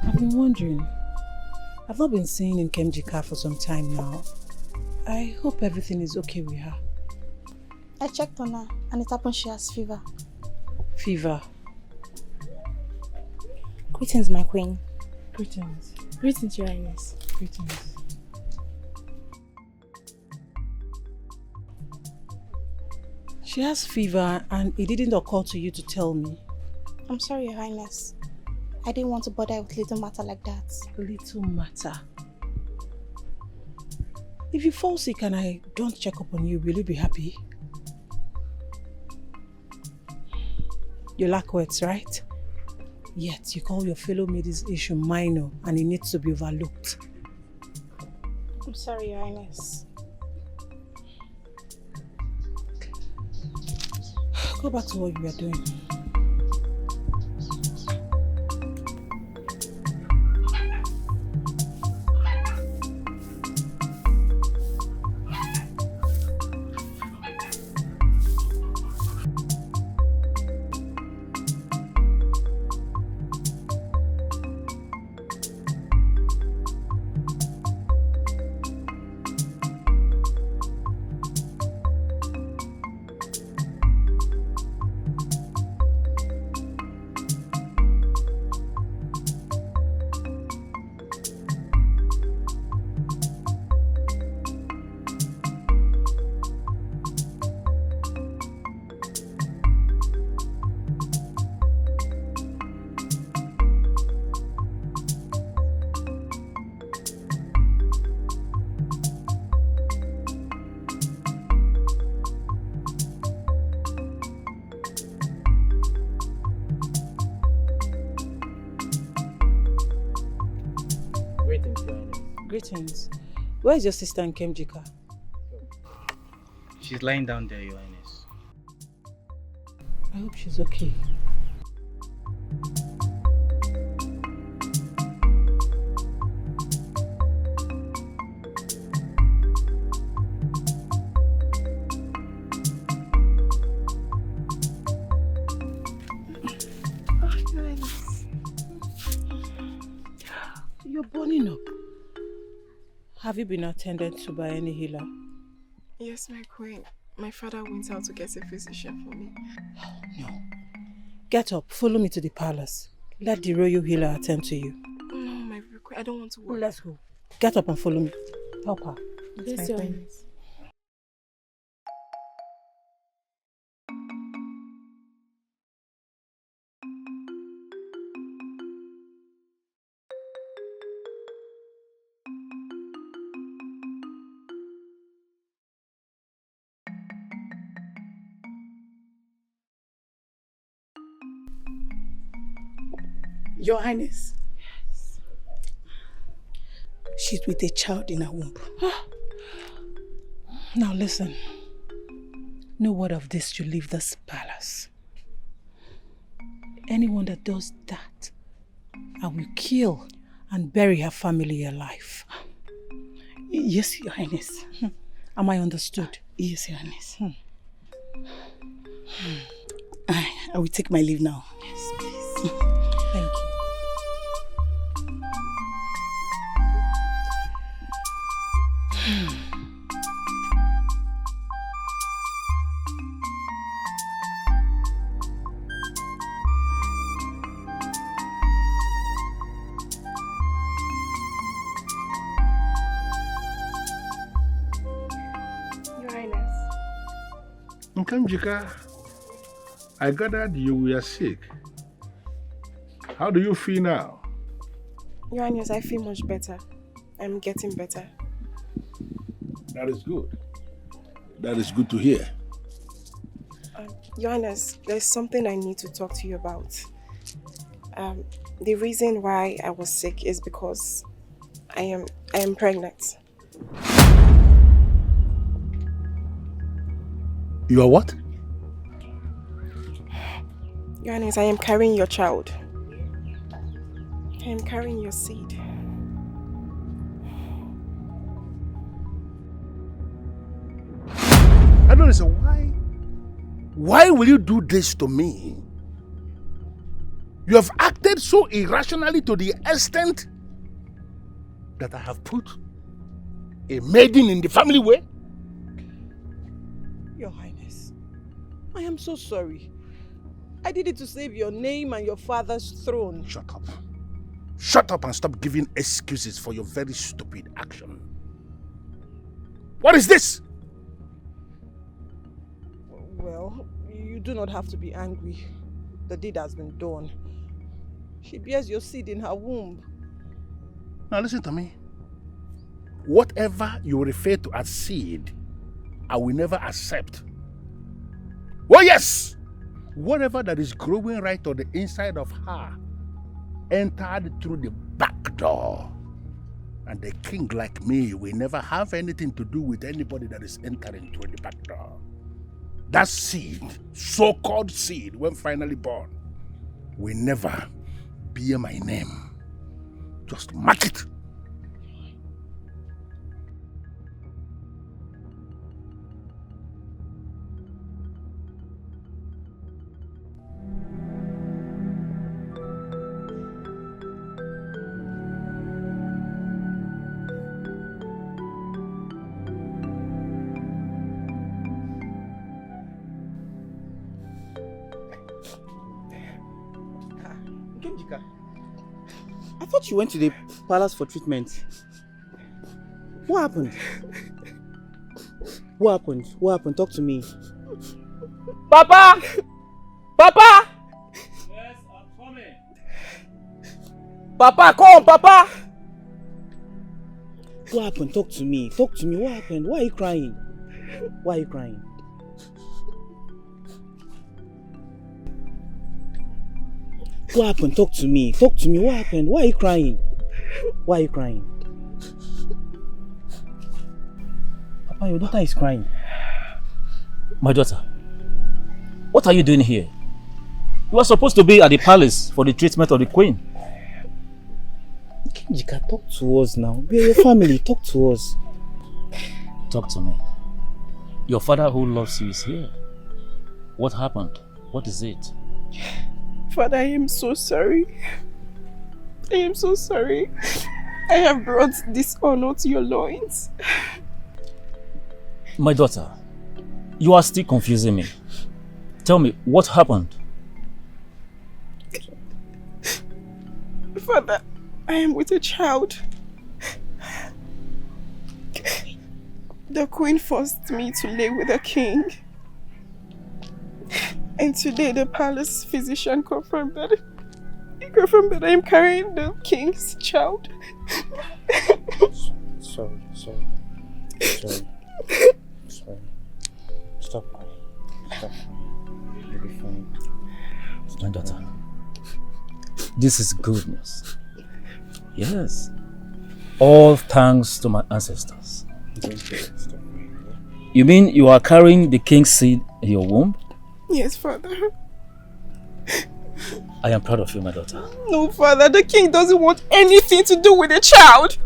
I've been wondering. I've not been seeing in Kemjika for some time now. I hope everything is okay with her. I checked on her and it happened she has fever. Fever? Greetings, my queen. Greetings. Greetings, Your Highness. Greetings. She has fever and it didn't occur to you to tell me. I'm sorry, Your Highness. I didn't want to bother with little matter like that. Little matter? If you fall sick and I don't check up on you, will you be happy? You lack words, right? Yet you call your fellow maid's issue minor and it needs to be overlooked. I'm sorry, Your Highness. Go back to what you were doing. Greetings, Your Highness. Greetings. Where is your sister Nkemjika? She's lying down there, Your Highness. I hope she's okay. You're burning up. Have you been attended to by any healer? Yes, my queen. My father went out to get a physician for me. Oh, no. Get up, follow me to the palace. Let the royal healer attend to you. No, my queen, I don't want to work. Let's go. Get up and follow me. Help her. Yes, Your Highness. Your Highness. Yes. She's with a child in her womb. Now listen. No word of this to leave this palace. Anyone that does that, I will kill and bury her family alive. Yes, Your Highness. Am I understood? Yes, Your Highness. I will take my leave now. Yes, please. Thank you. Your Highness. Nkemjika, I gathered you were sick. How do you feel now? Your Highness, I feel much better. I'm getting better. That is good. That is good to hear. Your Highness, there's something I need to talk to you about. The reason why I was sick is because I am pregnant. You are what? Your Highness, I am carrying your child. I am carrying your seed. I don't understand why will you do this to me? You have acted so irrationally to the extent that I have put a maiden in the family way. Your Highness, I am so sorry. I did it to save your name and your father's throne. Shut up. Shut up and stop giving excuses for your very stupid action. What is this? Well, you do not have to be angry. The deed has been done. She bears your seed in her womb. Now listen to me. Whatever you refer to as seed, I will never accept. Oh yes! Whatever that is growing right on the inside of her entered through the back door. And the king like me will never have anything to do with anybody that is entering through the back door. That seed, so-called seed, when finally born, will never bear my name. Just mark it. I thought you went to the palace for treatment. What happened? What happened? What happened? Talk to me. Papa! Papa! Yes, I'm coming. Papa, come, Papa! What happened? Talk to me. Talk to me. What happened? Why are you crying? Why are you crying? What happened? Talk to me. Talk to me. What happened? Why are you crying? Why are you crying? Papa, your daughter is crying. My daughter, what are you doing here? You are supposed to be at the palace for the treatment of the queen. Kenjika, talk to us now. We are your family. Talk to us. Talk to me. Your father who loves you is here. What happened? What is it? Father, I am so sorry. I am so sorry. I have brought dishonor to your loins. My daughter, you are still confusing me. Tell me, what happened? Father, I am with a child. The queen forced me to lay with the king. And today the palace physician confirmed that I am carrying the king's child. Sorry. Stop crying. You'll be fine. My daughter, this is good news. Yes. All thanks to my ancestors. You mean you are carrying the king's seed in your womb? Yes, Father. I am proud of you, my daughter. No, Father, the king doesn't want anything to do with the child.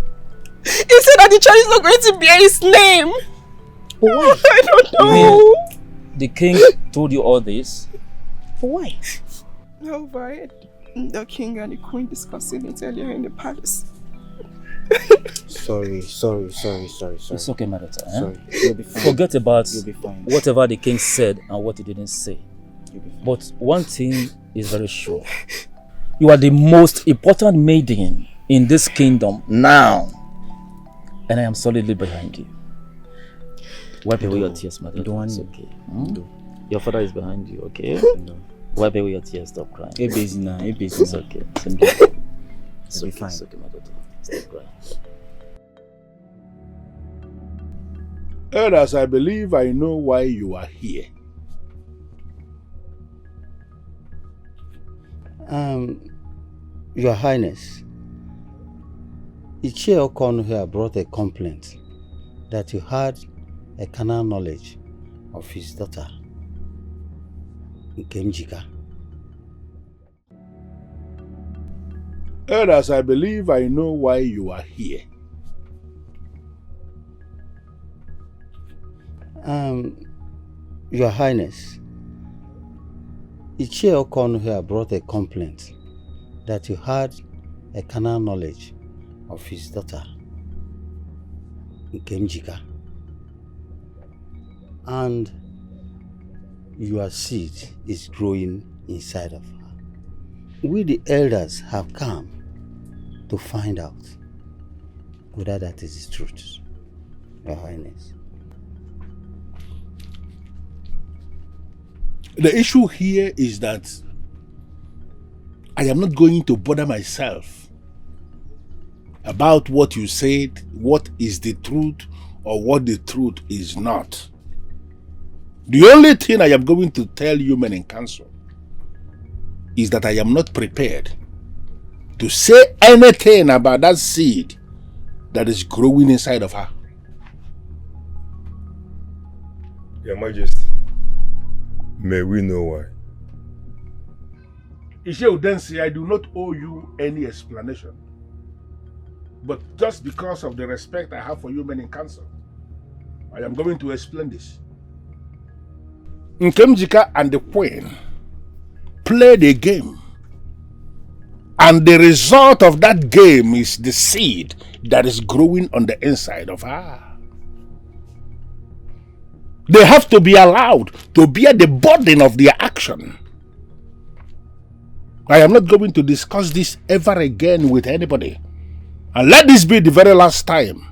He said that the child is not going to bear his name. But why? I don't know. The king told you all this? But why? No, but the king and the queen discussing it earlier in the palace. Sorry. It's okay, my daughter. Sorry, you'll be fine. Forget about You'll be fine. whatever the king said and what he didn't say. You'll be fine. But one thing is very sure. You are the most important maiden in this kingdom now. And I am solidly behind you. Wipe away your tears, my daughter. It's okay. Your father is behind you, okay? Wipe away your tears, stop crying. It's okay. It's okay. It's okay, my daughter. Stop crying. Elders, I believe I know why you are here. Your Highness, Ichie Okon here brought a complaint that you had a carnal knowledge of his daughter, Kenjika. Elders, I believe I know why you are here. Your Highness, Ichie Okon here brought a complaint that you had a carnal knowledge of his daughter, Kenjika, and your seed is growing inside of her. We the elders have come to find out whether that is the truth, Your Highness. The issue here is that I am not going to bother myself about what you said, what is the truth, or what the truth is not. The only thing I am going to tell you men in council is that I am not prepared to say anything about that seed that is growing inside of her. Your Majesty, may we know why? Ishe Udensi, I do not owe you any explanation. But just because of the respect I have for you men in council, I am going to explain this. Nkemjika and the Queen played a game. And the result of that game is the seed that is growing on the inside of her. They have to be allowed to bear the burden of their action. I am not going to discuss this ever again with anybody. And let this be the very last time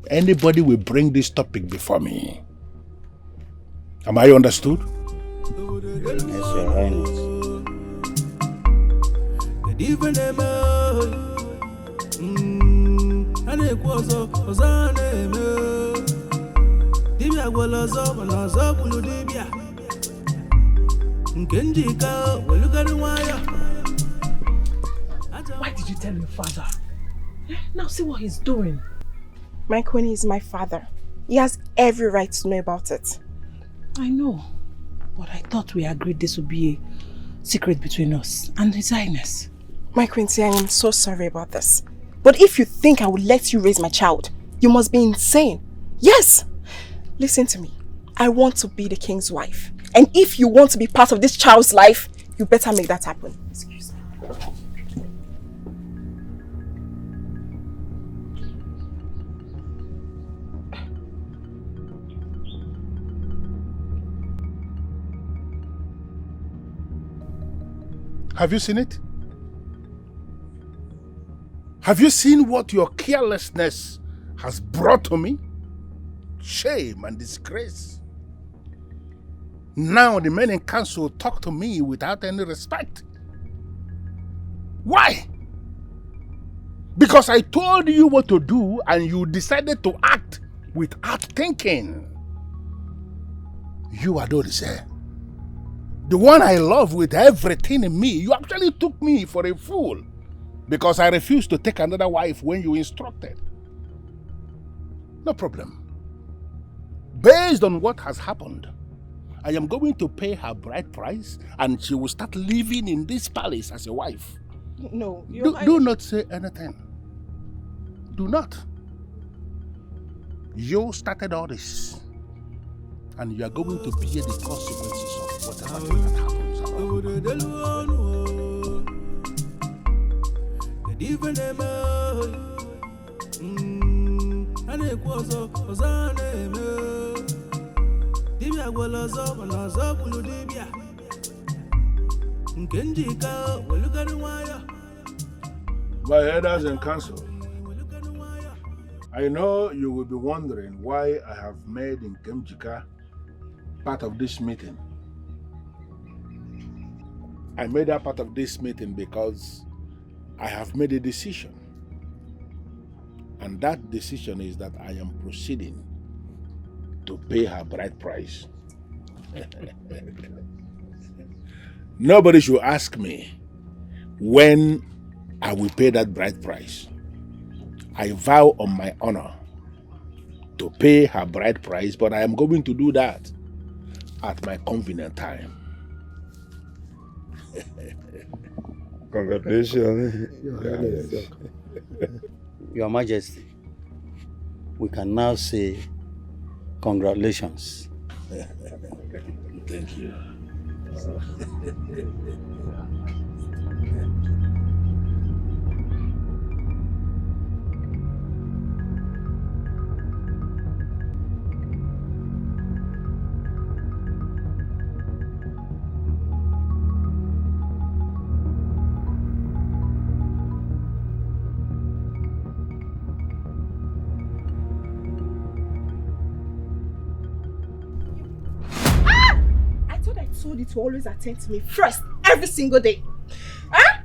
anybody will bring this topic before me. Am I understood? Yes, Your Highness. Why did you tell your father? Now see what he's doing. My queen is my father. He has every right to know about it. I know. But I thought we agreed this would be a secret between us and His Highness. My Quincy, I am so sorry about this. But if you think I will let you raise my child, you must be insane. Yes! Listen to me. I want to be the king's wife. And if you want to be part of this child's life, you better make that happen. Excuse me. Have you seen it? Have you seen what your carelessness has brought to me? Shame and disgrace. Now the men in council talk to me without any respect. Why? Because I told you what to do and you decided to act without thinking. You ADAOLISA, the one I love with everything in me, you actually took me for a fool because I refused to take another wife when you instructed. No problem. Based on what has happened, I am going to pay her bride price and she will start living in this palace as a wife. No, do not say anything. Do not. You started all this and you are going to bear the consequences of whatever thing that happens around. My elders in council, I know you will be wondering why I have made Nkemjika part of this meeting. I made her part of this meeting because I have made a decision. And that decision is that I am proceeding to pay her bride price. Nobody should ask me when I will pay that bride price. I vow on my honor to pay her bride price, but I am going to do that at my convenient time. Congratulations. Your Majesty, we can now say congratulations. Thank you. Told you to always attend to me first every single day. Huh?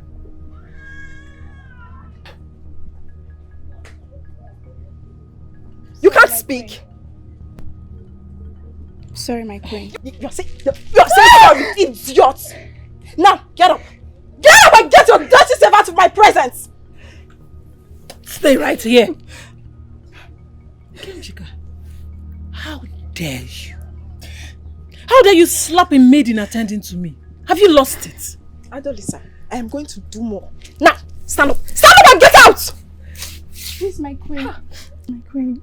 You can't speak. Sorry, my queen. You're saying sorry, idiot. Now, get up. Get up and get your dirty self out of my presence. Stay right here. Kenjika, how dare you? How dare you slap a maid in attending to me? Have you lost it? ADAOLISA, I am going to do more. Now, stand up. Stand up and get out! Please, my queen. My queen,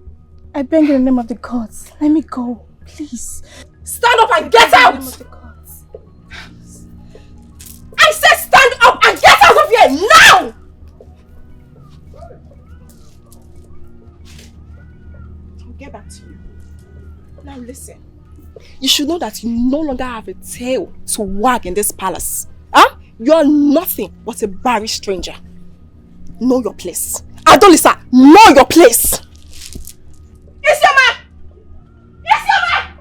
I beg in the name of the gods. Let me go, please. Stand up and get out! I said stand up and get out of here now! I'll get back to you. Now listen. You should know that you no longer have a tail to wag in this palace. Huh? You're nothing but a barren stranger. Know your place. ADAOLISA, know your place! Yes, your man! Yes, your man!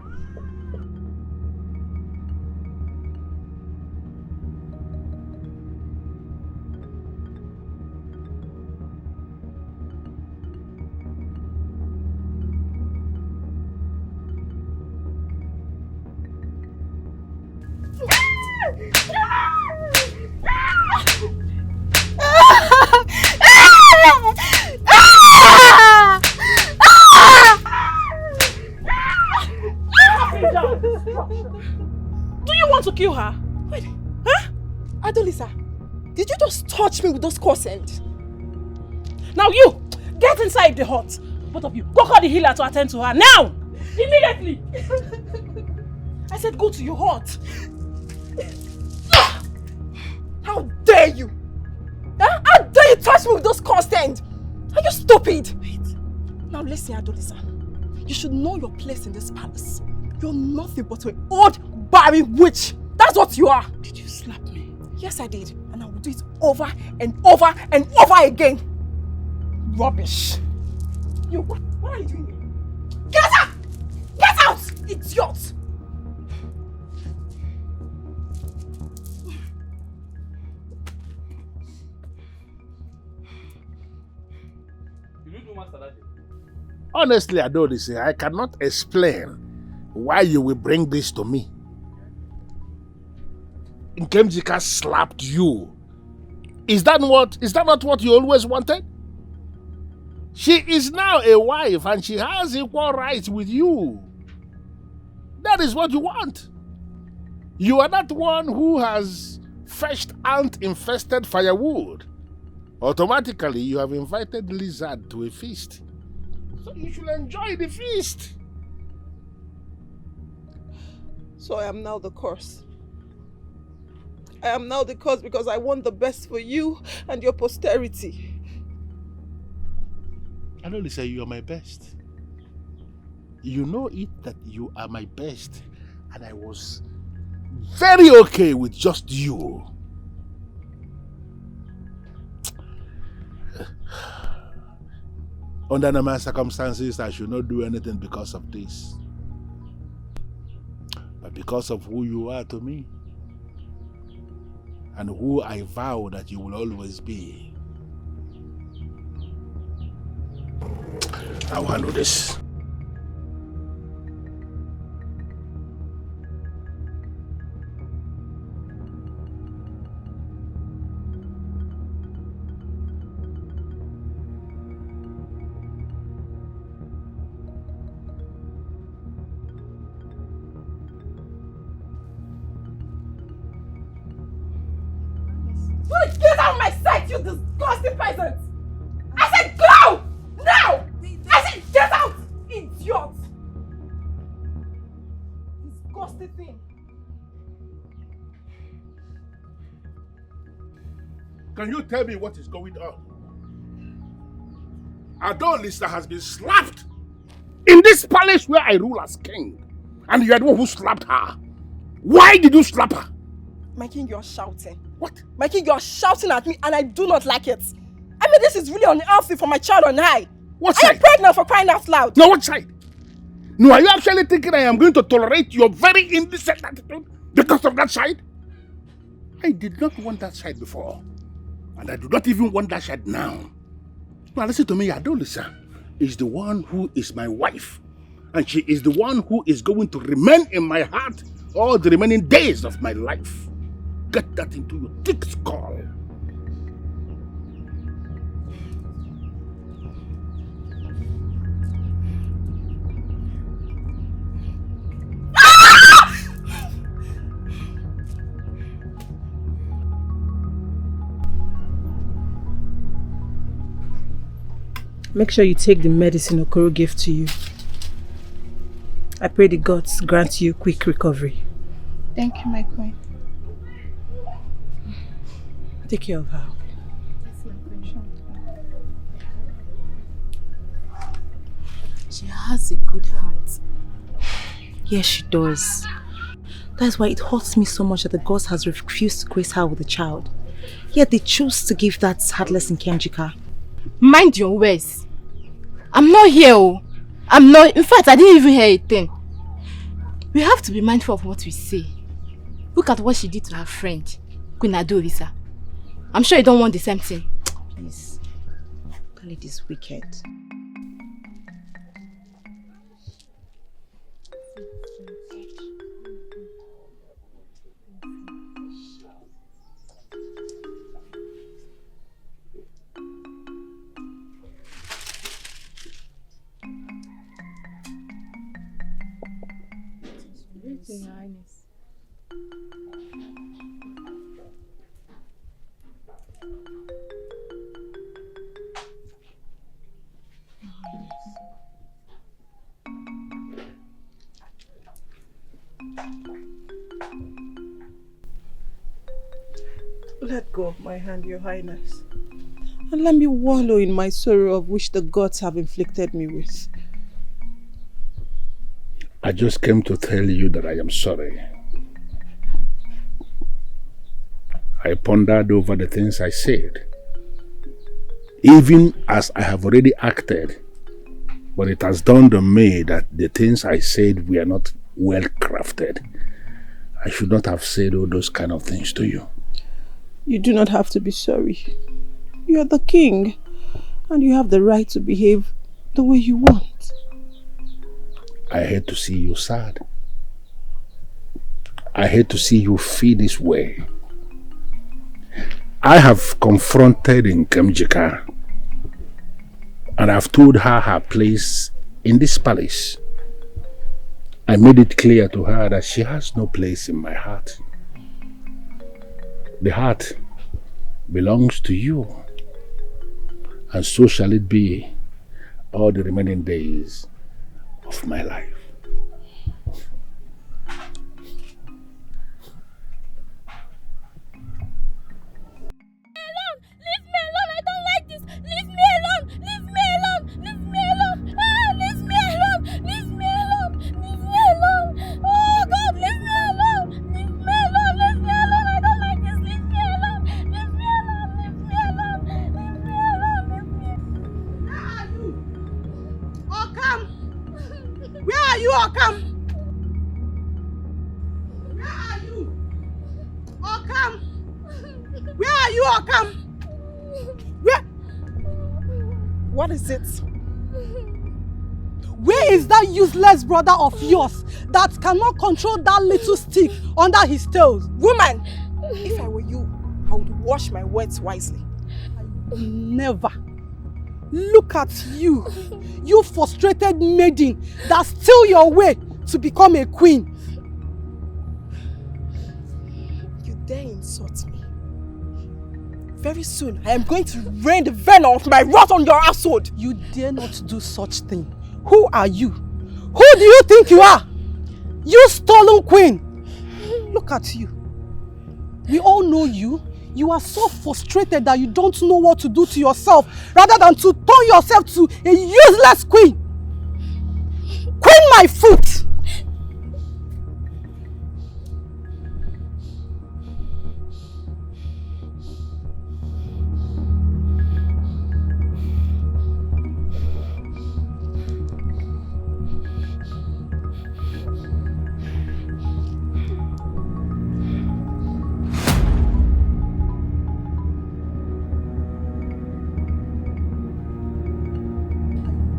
course end. Now you, get inside the hut. Both of you, go call the healer to attend to her now! Immediately! I said go to your hut. How dare you? Huh? How dare you touch me with those constant? Are you stupid? Wait. Now listen, ADAOLISA. You should know your place in this palace. You're nothing but an old barren witch. That's what you are. Did you slap me? Yes, I did. And I will do it over and over and over again. Rubbish. You, what are you doing here? Get out! Get out! Idiot! Honestly, ADAOLISA, I cannot explain why you will bring this to me. Nkemjika slapped you. Is that not what you always wanted? She is now a wife and she has equal rights with you. That is what you want. You are that one who has fetched ant-infested firewood. Automatically, you have invited lizard to a feast. So you should enjoy the feast. So I am now the curse. I am now the curse because I want the best for you and your posterity. ADAOLISA, you are my best. You know it that you are my best, and I was very okay with just you. Under normal circumstances, I should not do anything because of this. But because of who you are to me, and who I vow that you will always be, I'll handle this. Get out of my sight, you disgusting peasant! I said go! Now! I said get out! Idiot! Disgusting thing. Can you tell me what is going on? ADAOLISA has been slapped in this palace where I rule as king. And you are the one who slapped her. Why did you slap her? My king, you're shouting. What? My king, you're shouting at me and I do not like it. I mean, this is really unhealthy for my child and I. What I side? am pregnant for crying out loud. No, what side? No, are you actually thinking I am going to tolerate your very indecent attitude because of that side? I did not want that side before. And I do not even want that side now. Now listen to me, ADAOLISA is the one who is my wife. And she is the one who is going to remain in my heart all the remaining days of my life. Get that into your thick skull. Make sure you take the medicine Okoro gave to you. I pray the gods grant you quick recovery. Thank you, my queen. Take care of her. She has a good heart. Yes, she does. That's why it hurts me so much that the gods has refused to grace her with a child. Yet they choose to give that heartless Nkemjika. Mind your words. I'm not here. Oh. I'm not. In fact, I didn't even hear a thing. We have to be mindful of what we say. Look at what she did to her friend, Queen ADAOLISA. I'm sure you don't want the same thing. Please, Khalid is wicked. Your Highness. Let go of my hand, Your Highness, and let me wallow in my sorrow of which the gods have inflicted me with. I just came to tell you that I am sorry. I pondered over the things I said, even as I have already acted, but it has dawned on me that the things I said were not well crafted. I should not have said all those kind of things to you. You do not have to be sorry. You are the king, and you have the right to behave the way you want. I hate to see you sad. I hate to see you feel this way. I have confronted Nkemjika, and I've told her place in this palace. I made it clear to her that she has no place in my heart. The heart belongs to you, and so shall it be all the remaining days of my life. What is it? Where is that useless brother of yours that cannot control that little stick under his tails? Woman, if I were you, I would wash my words wisely. Never. Look at you, you frustrated maiden that steal your way to become a queen. You dare insult me? Very soon, I am going to rain the venom of my wrath on your household. You dare not do such thing. Who are you? Who do you think you are? You stolen queen. Look at you. We all know you. You are so frustrated that you don't know what to do to yourself rather than to turn yourself to a useless queen. Queen my foot!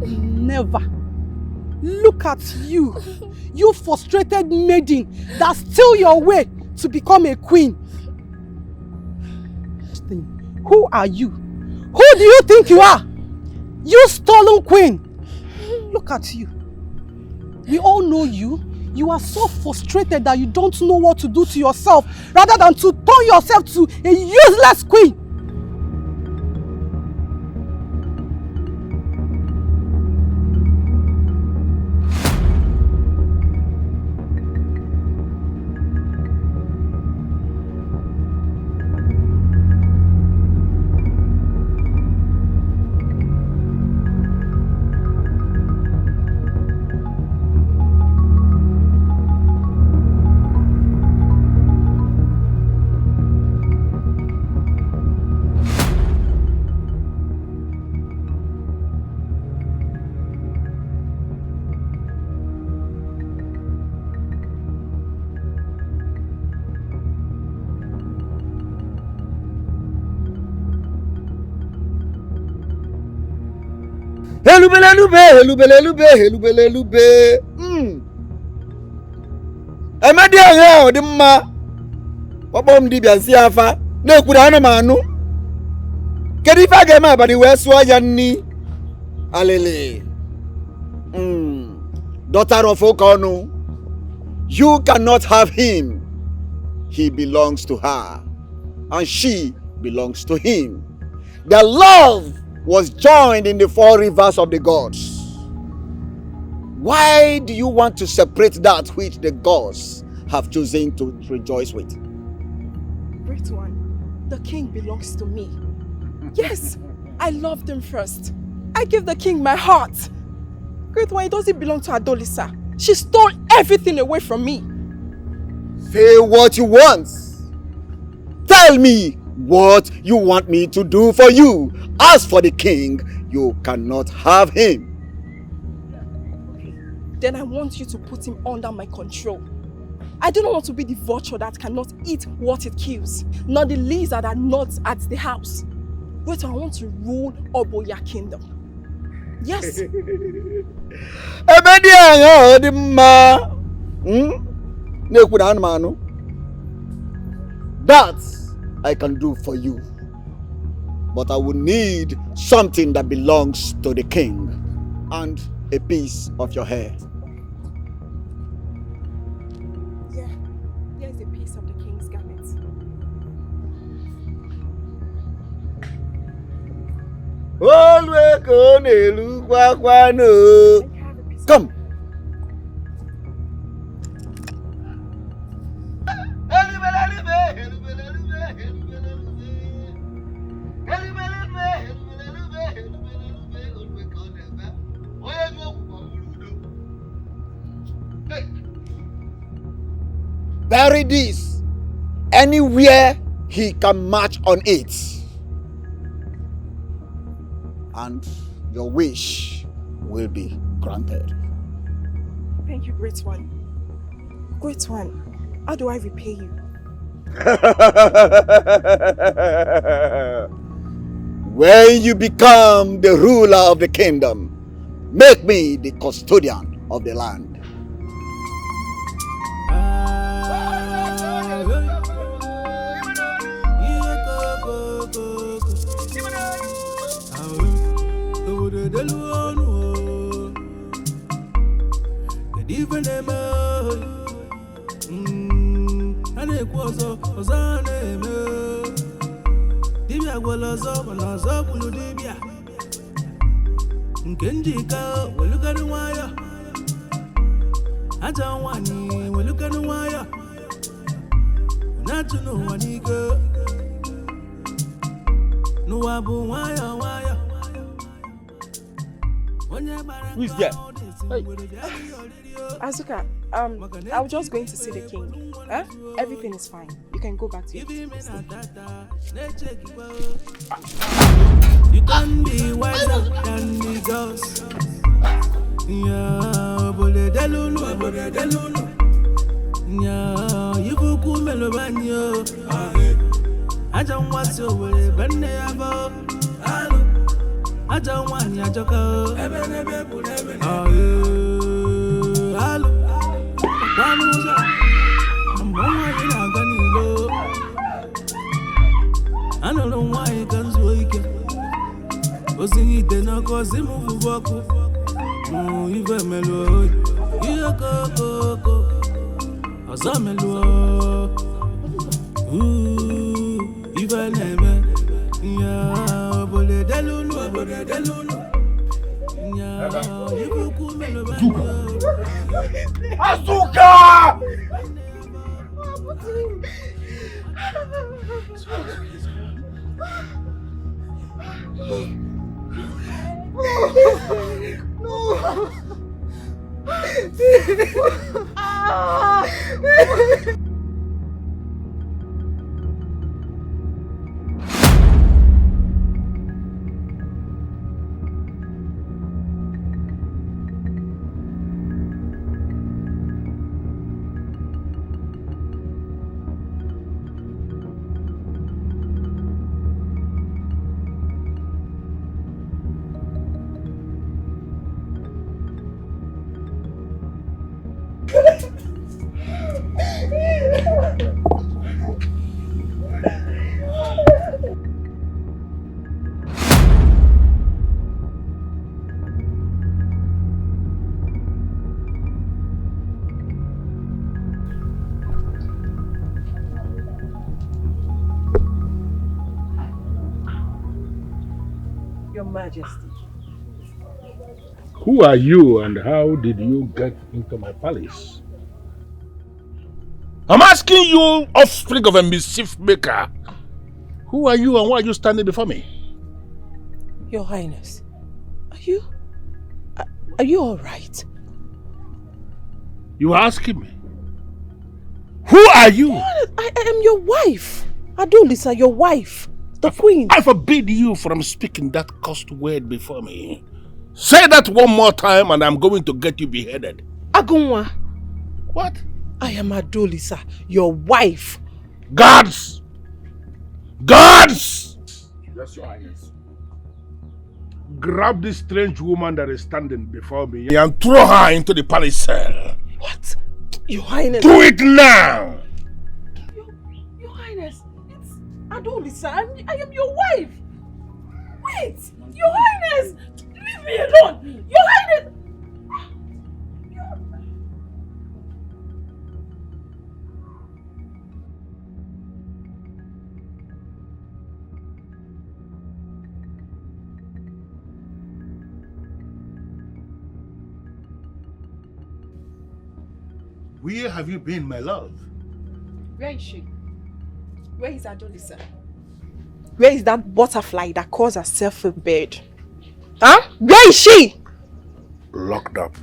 Never. Look at you, you frustrated maiden that steal your way to become a queen. Who are you? Who do you think you are? You stolen queen. Look at you. We all know you. You are so frustrated that you don't know what to do to yourself rather than to turn yourself to a useless queen. Helubelelube. Amadi anya odi mma. Obom di biansi afa. Na ekura ana manu. Kedi fa ga ma badi we so ya ni. Alele. Daughter of Okonu. You cannot have him. He belongs to her. And she belongs to him. The love was joined in the 4 rivers of the gods. Why do you want to separate that which the gods have chosen to rejoice with? Great one, The king belongs to me. Yes, I loved him first. I gave the king my heart. Great one, it doesn't belong to ADAOLISA. She stole everything away from me. Say what you want. Tell me what you want me to do for you. As for the king, you cannot have him. Then I want you to put him under my control. I do not want to be the vulture that cannot eat what it kills, nor the leaves that are not at the house. But I want to rule Oboya kingdom. Yes. That I can do for you. But I will need something that belongs to the king and a piece of your hair. Yeah, here's a piece of the king's garment. Come. Bury this anywhere he can march on it, and your wish will be granted. Thank you, Great One. Great One, how do I repay you? When you become the ruler of the kingdom, make me the custodian of the land. Who is there? Hey. Azuka, I was just going to see the king. Huh? Everything is fine. You can go back to your business. You can be wiser than the gods. Yeah, bole delulu. Yeah, you buku melobanyo. I don't want to worry, but never. I don't want you to go. I don't know why you can't wake up. Was it then? I cause him move walk. No, you very mellow. You go. I saw mellow. Ooh, you very never. Yeah, bole delulu. Yeah, you go cool mellow. Azuka! Your Majesty. Who are you and how did you get into my palace? I'm asking you, offspring of a mischief maker. Who are you and why are you standing before me? Your Highness, are you all right? You are asking me? Who are you? I am your wife. ADAOLISA, your wife. The queen. I forbid you from speaking that cursed word before me. Say that one more time and I'm going to get you beheaded. Ugonwanyi. What? I am ADAOLISA, your wife. Guards! Guards! Yes, Your Highness. Grab this strange woman that is standing before me and throw her into the palace cell. What? Your Highness. Do it now! Your Highness, it's ADAOLISA. I am your wife. Wait! Your Highness! Leave me alone! Your Highness! Where have you been, my love? Where is she? Where is ADAOLISA? Where is that butterfly that calls herself a bird? Huh? Where is she? Locked up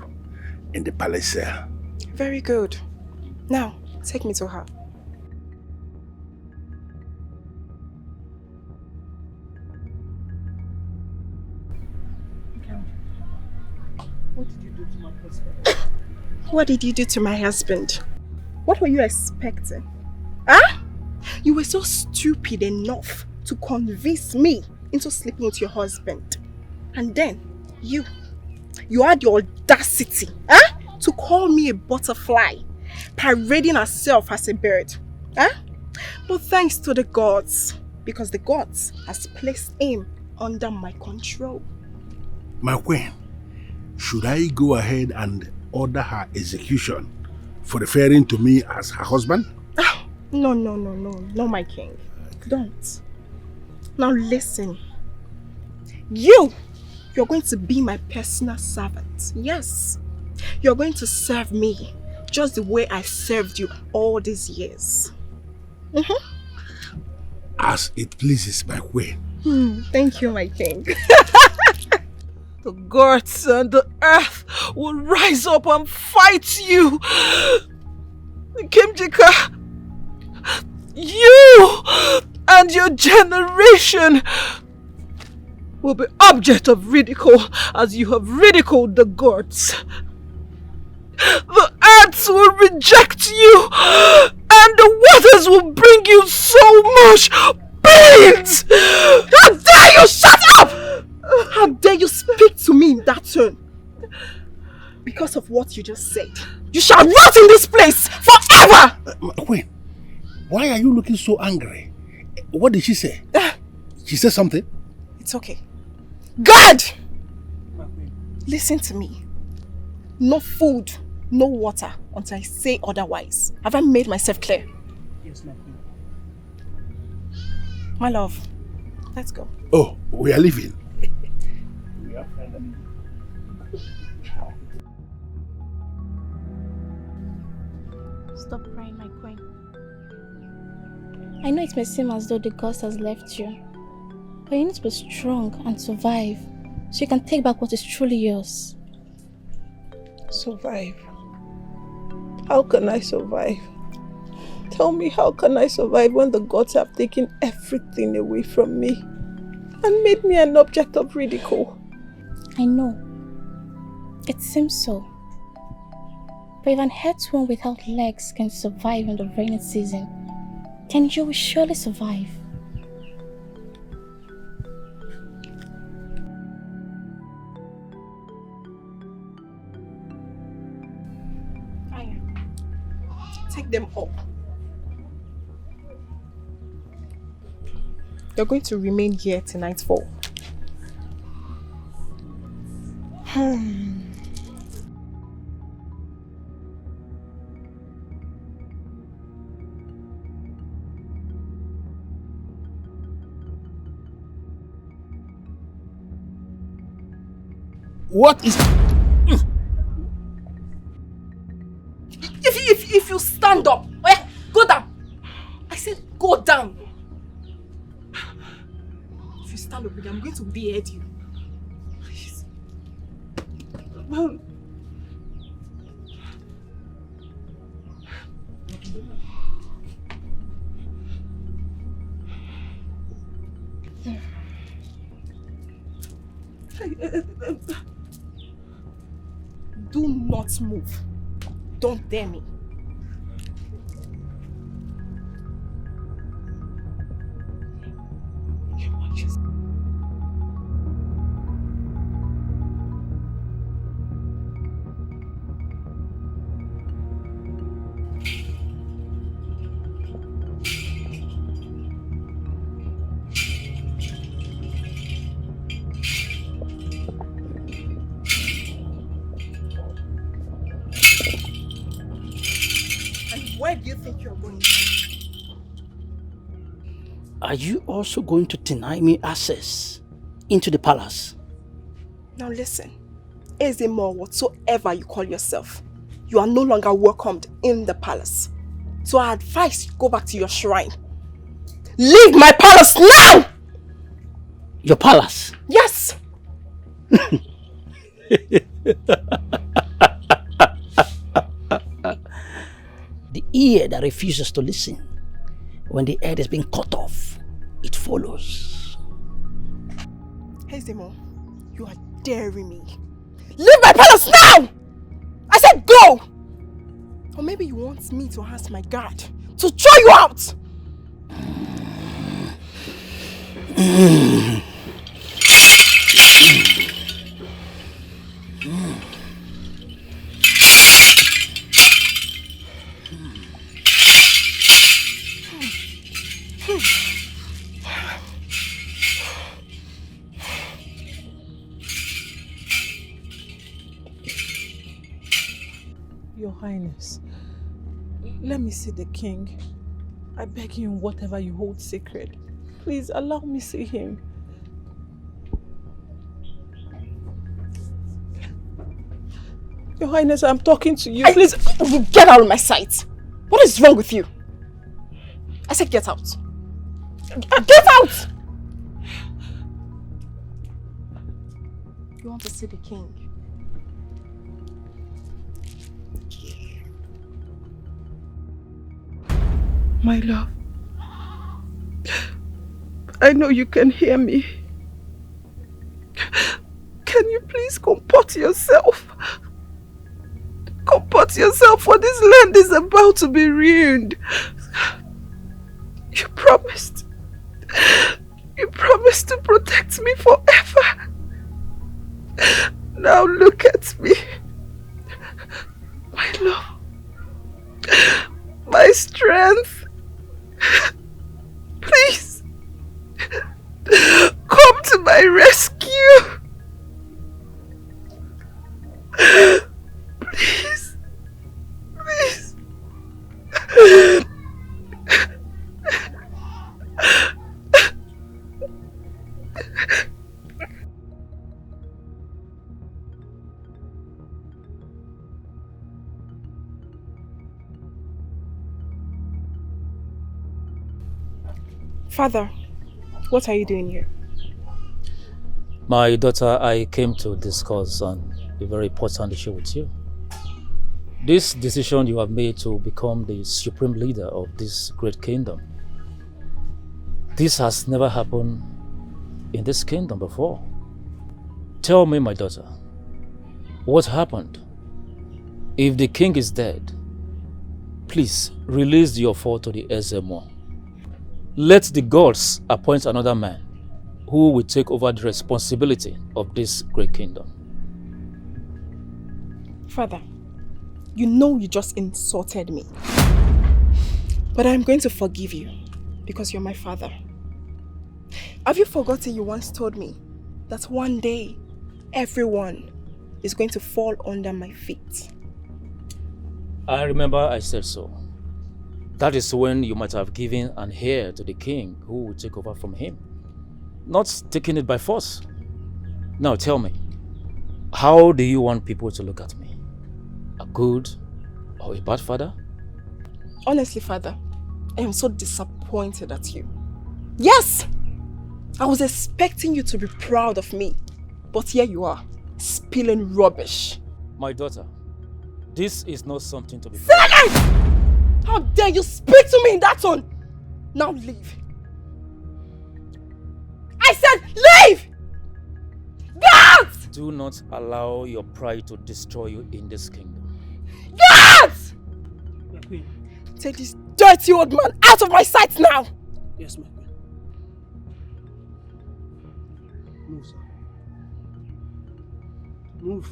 in the palace cell. Very good. Now, take me to her. What did you do to my husband? What did you do to my husband? What were you expecting? Huh? You were so stupid enough to convince me into sleeping with your husband. And then, you had the audacity, to call me a butterfly, parading herself as a bird. But thanks to the gods, because the gods has placed him under my control. My queen, should I go ahead and order her execution for referring to me as her husband? No, my king. Don't. Now listen. You're going to be my personal servant. Yes. You're going to serve me just the way I served you all these years. As it pleases my queen. Thank you, my king. The gods and the earth will rise up and fight you. Nkemjika, you and your generation will be object of ridicule as you have ridiculed the gods. The earth will reject you and the waters will bring you so much pains. How dare you shut up! How dare you speak to me in that tone? Because of what you just said, you shall rot in this place forever! Queen, why are you looking so angry? What did she say? She said something? It's okay. God! Listen to me. No food, no water until I say otherwise. Have I made myself clear? Yes, my queen. My love, let's go. Oh, we are leaving. Stop crying, my queen. I know it may seem as though the ghost has left you, but you need to be strong and survive so you can take back what is truly yours. Survive? How can I survive? Tell me, how can I survive when the gods have taken everything away from me and made me an object of ridicule? I know. It seems so. But if an headstone without legs can survive in the rainy season, then you will surely survive. Take them up. You're going to remain here till nightfall. What is... If you stand up, go down. I said go down. to behead you. Please. Do not move. Don't dare me. Where do you think you're going? Are you also going to deny me access into the palace? Now listen, Ezemo, whatsoever you call yourself, you are no longer welcomed in the palace. So I advise you go back to your shrine. Leave my palace now! Your palace? Yes! The ear that refuses to listen, when the head is being cut off, it follows. Ezemo, you are daring me. Leave my palace now! I said go! Or maybe you want me to ask my guard to throw you out! Your Highness, let me see the king. I beg you in whatever you hold sacred. Please allow me see him. Your Highness, I'm talking to you. Please get out of my sight. What is wrong with you? I said get out. Get out! You want to see the king? My love, I know you can hear me. Can you please comport yourself? Comport yourself, for this land is about to be ruined. You promised to protect me forever. Now look at me. My love, my strength. Please, come to my rescue. Please, please. Father, what are you doing here? My daughter, I came to discuss on a very important issue with you. This decision you have made to become the supreme leader of this great kingdom. This has never happened in this kingdom before. Tell me, my daughter, what happened? If the king is dead, please release your fall to the Ezemo. Let the gods appoint another man who will take over the responsibility of this great kingdom. Father, you know you just insulted me. But I'm going to forgive you because you're my father. Have you forgotten you once told me that one day everyone is going to fall under my feet? I remember I said so. That is when you might have given an heir to the king who will take over from him. Not taking it by force. Now tell me, how do you want people to look at me? A good or a bad father? Honestly, Father, I am so disappointed at you. Yes! I was expecting you to be proud of me. But here you are, spilling rubbish. My daughter, this is not something to be... Silence! How dare you speak to me in that tone? Now leave. I said leave! Get! Do not allow your pride to destroy you in this kingdom. Get! Take this dirty old man out of my sight now! Yes, my queen. Move, sir. Move.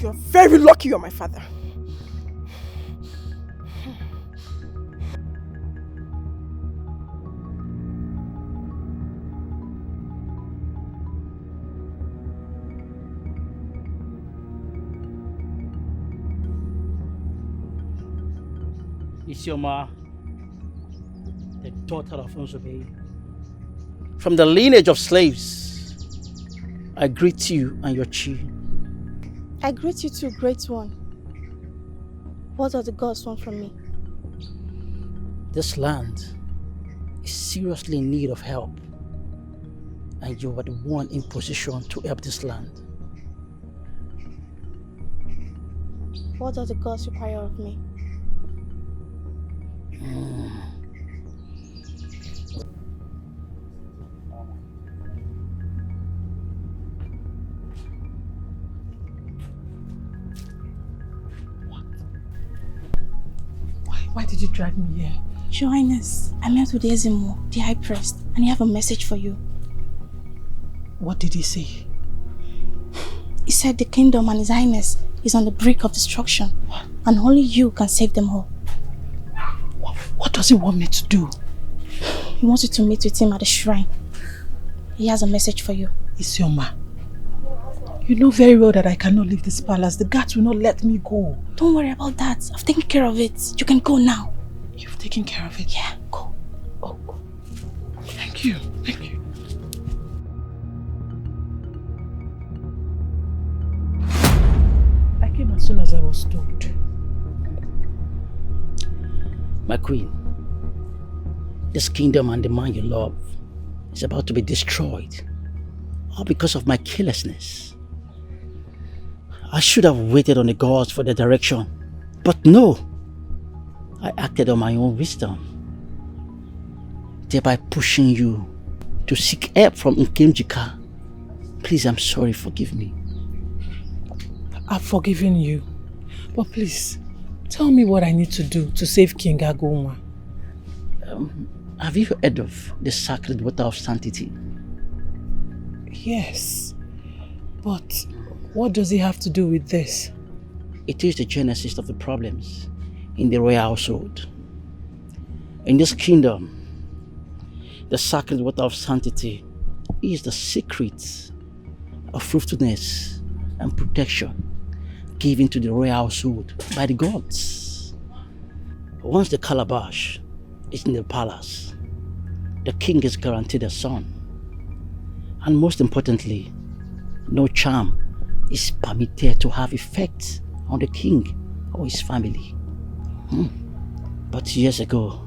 You're very lucky you're my father. Isioma, the daughter of Onzobe, from the lineage of slaves, I greet you and your chi. I greet you too, great one. What do the gods want from me? This land is seriously in need of help, and you are the one in position to help this land. What do the gods require of me? Why did you drag me here? Your Highness, I met with Ugezu, the High Priest, and he have a message for you. What did he say? He said the kingdom and His Highness is on the brink of destruction, and only you can save them all. What does he want me to do? He wants you to meet with him at the shrine. He has a message for you. Isioma, you know very well that I cannot leave this palace. The guards will not let me go. Don't worry about that. I've taken care of it. You can go now. You've taken care of it? Yeah, go. Oh, thank you. Thank you. I came as soon as I was told. My queen, this kingdom and the man you love is about to be destroyed, all because of my carelessness. I should have waited on the gods for their direction, but no, I acted on my own wisdom, thereby pushing you to seek help from Nkemjika. Please, I'm sorry, forgive me. I've forgiven you, but please, tell me what I need to do to save King Ugonwanyi. Have you heard of the sacred water of sanctity? Yes, but what does it have to do with this? It is the genesis of the problems in the royal household. In this kingdom, the sacred water of sanctity is the secret of fruitfulness and protection given to the royal household by the gods. Once the calabash is in the palace, the king is guaranteed a son. And most importantly, no charm is permitted to have effect on the king or his family. But years ago,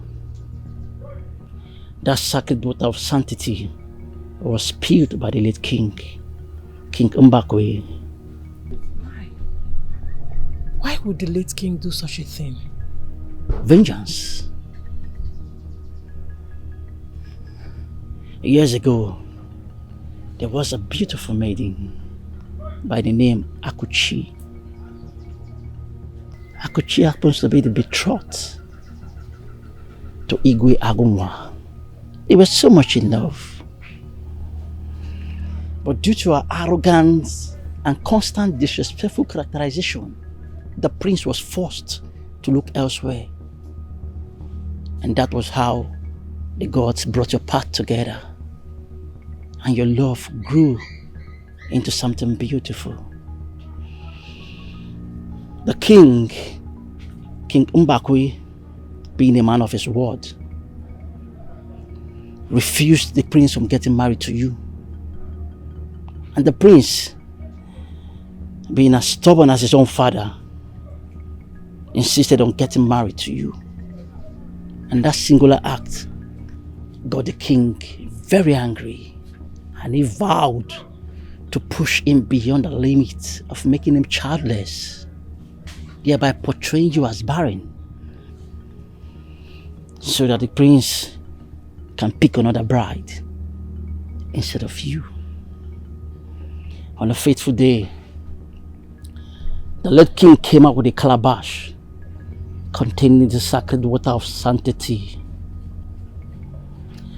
that sacred water of sanctity was spilled by the late king, King Mbakwe. Why would the late king do such a thing? Vengeance. Years ago, there was a beautiful maiden by the name Akuchi. Akuchi happens to be the betrothed to Igwe Ugonwanyi. They were so much in love. But due to her arrogance and constant disrespectful characterization, the prince was forced to look elsewhere. And that was how the gods brought your path together. And your love grew into something beautiful. The king, King Mbakwe, being a man of his word, refused the prince from getting married to you. And the prince, being as stubborn as his own father, insisted on getting married to you. And that singular act got the king very angry, and he vowed to push him beyond the limit of making him childless, thereby portraying you as barren, so that the prince can pick another bride instead of you. On a fateful day, the late king came out with a calabash containing the sacred water of sanctity,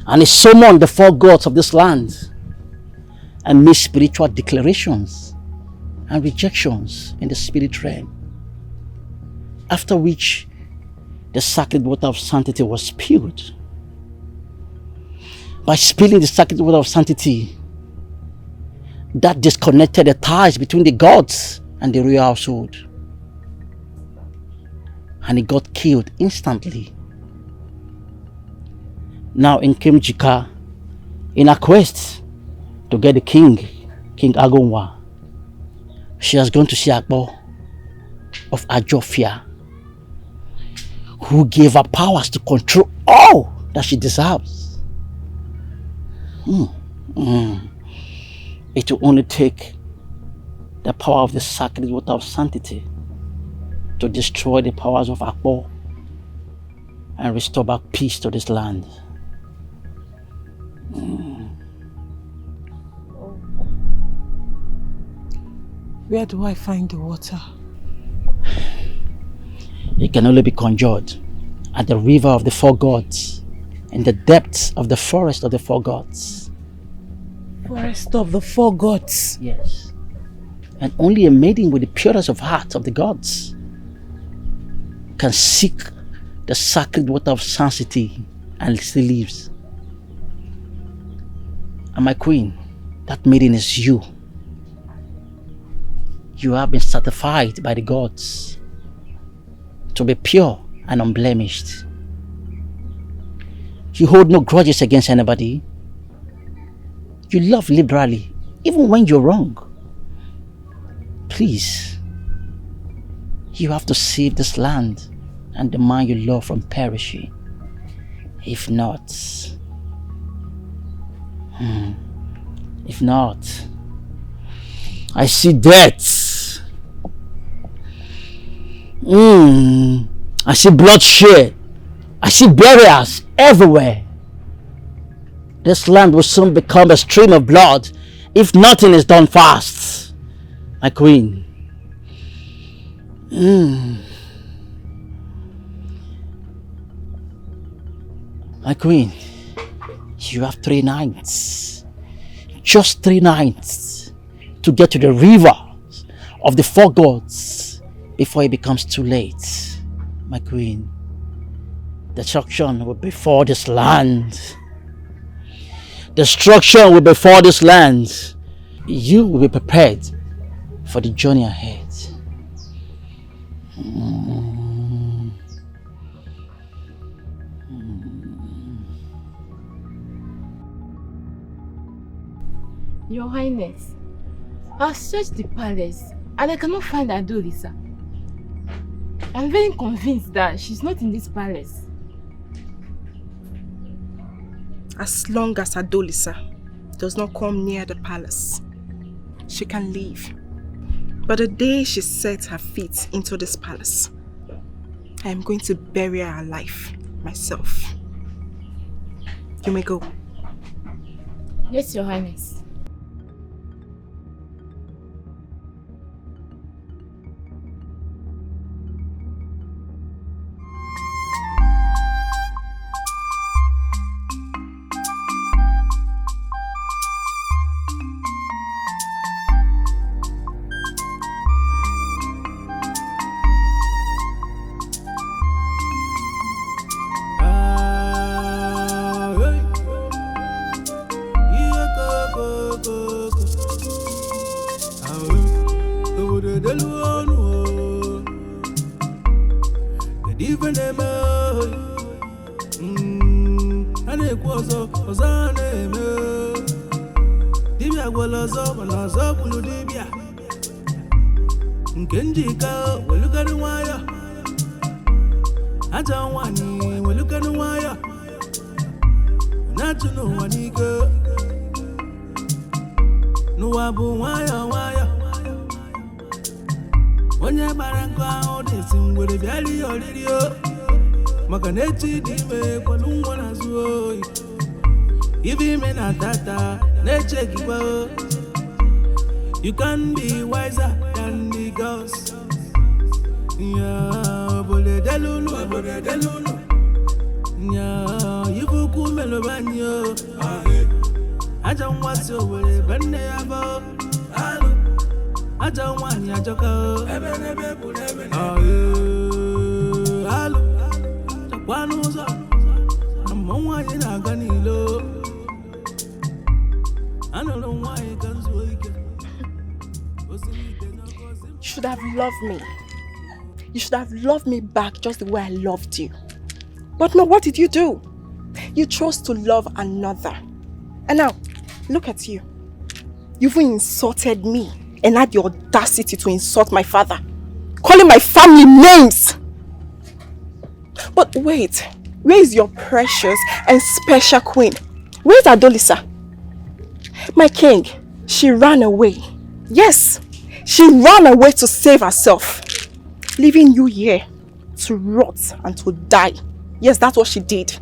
and he summoned the 4 gods of this land and made spiritual declarations and rejections in the spirit realm, after which the sacred water of sanctity was spilled. By spilling the sacred water of sanctity, that disconnected the ties between the gods and the royal household, and he got killed instantly. Now in Jika, in a quest to get the king, King Ugonwanyi, she has gone to see Akbo of Ajofia, who gave her powers to control all that she deserves. It will only take the power of the sacred water of sanctity to destroy the powers of Akbo and restore back peace to this land. Where do I find the water? It can only be conjured at the river of the 4 gods, in the depths of the forest of the 4 gods. Forest of the 4 gods? Yes. And only a maiden with the purest of heart of the gods can seek the sacred water of sanctity and still lives. And my queen, that maiden is you. You have been certified by the gods to be pure and unblemished. You hold no grudges against anybody. You love liberally, even when you're wrong. Please, you have to save this land and the man you love from perishing. If not, I see death. I see bloodshed. I see burials everywhere. This land will soon become a stream of blood if nothing is done fast. My queen. My queen, you have 3 nights. Just 3 nights to get to the river of the 4 gods before it becomes too late. My queen, destruction will befall this land. Destruction will befall this land. You will be prepared for the journey ahead. Your Highness, I've searched the palace and I cannot find ADAOLISA. I'm very convinced that she's not in this palace. As long as ADAOLISA does not come near the palace, she can leave. But the day she sets her feet into this palace, I am going to bury her alive myself. You may go. Yes, Your Highness. Dibia gwalazo balazo bulu dibia Nkenjika welukanu waya Ajanwani welukanu waya Natuno waniga Nuwabu waya waya Onye baranka odesi ngwere biali olirio Makanechi dime kwa lungwa na zuoi Ivi me na tata neche kiwa You can be wiser than the gods Ya bole delunu Ya yifuku melobanyo Ajan wasi owele benne yabo Ajan wani ajoka Halo Chakwanu uzo Amongwani na ganilo I don't know why you can't wake You should have loved me. You should have loved me back just the way I loved you. But no, what did you do? You chose to love another. And now, look at you. You've insulted me and had the audacity to insult my father. Calling my family names. But wait, where is your precious and special queen? Where's ADAOLISA? My king, she ran away. Yes, she ran away to save herself. Leaving you here to rot and to die. Yes, that's what she did.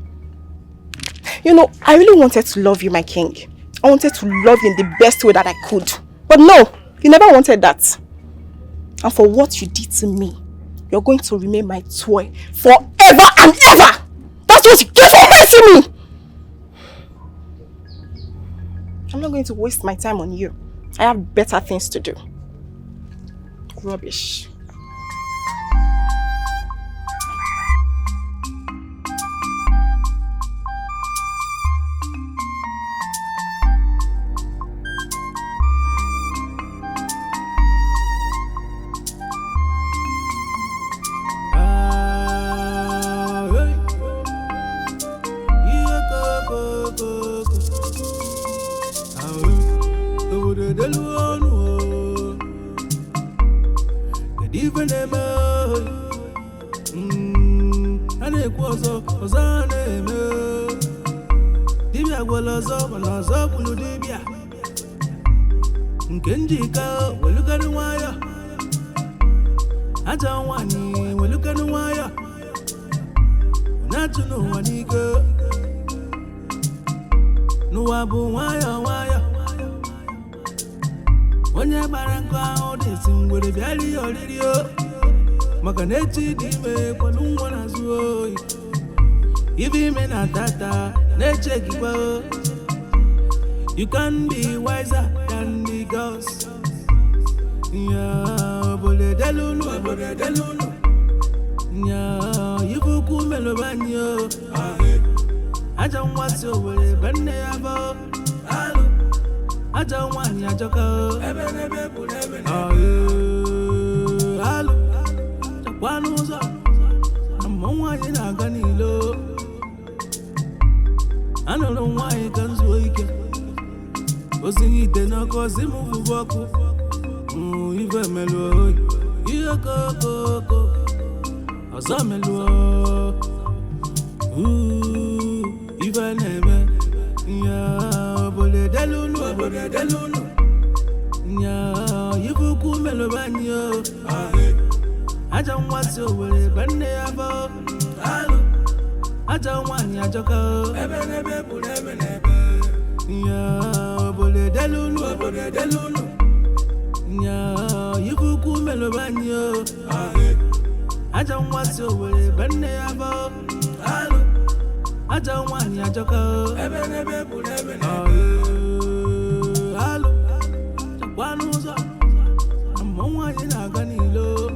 You know, I really wanted to love you, my king. I wanted to love you in the best way that I could. But no, you never wanted that. And for what you did to me, you're going to remain my toy forever and ever. That's what you get for hurting me. I'm not going to waste my time on you. I have better things to do. Rubbish. Nkenjika welukanu waya Ajanwani welukanu waya Natuno waniga Nuwabu waya waya Onye baranka odesi ngwere biali olirio Makanechi dime kwa lungwa na zuoi Ivi me na tata neche kiwa You can be wiser than the gods. Ya bole delunu Ya yifuku melobanyo Ajan wasi owele benne yabo Ajan wani ajoka Halo Chakwanu uzo Amongwani na ganilo I don't know why you can't wake Osingite na kozi muvuvaku Ive melo Iye koko Asa melo Ive neme Ya bole delunu Ya yifuku melo banyo Ajan wasi owele benne yabo Ajan wani ajoka Ya bole delunu Ya yifuku melo banyo Ajan wasi owele benne yabo Ajan wani ajoka Halo Chakwanu uzo Amongwani na ganilo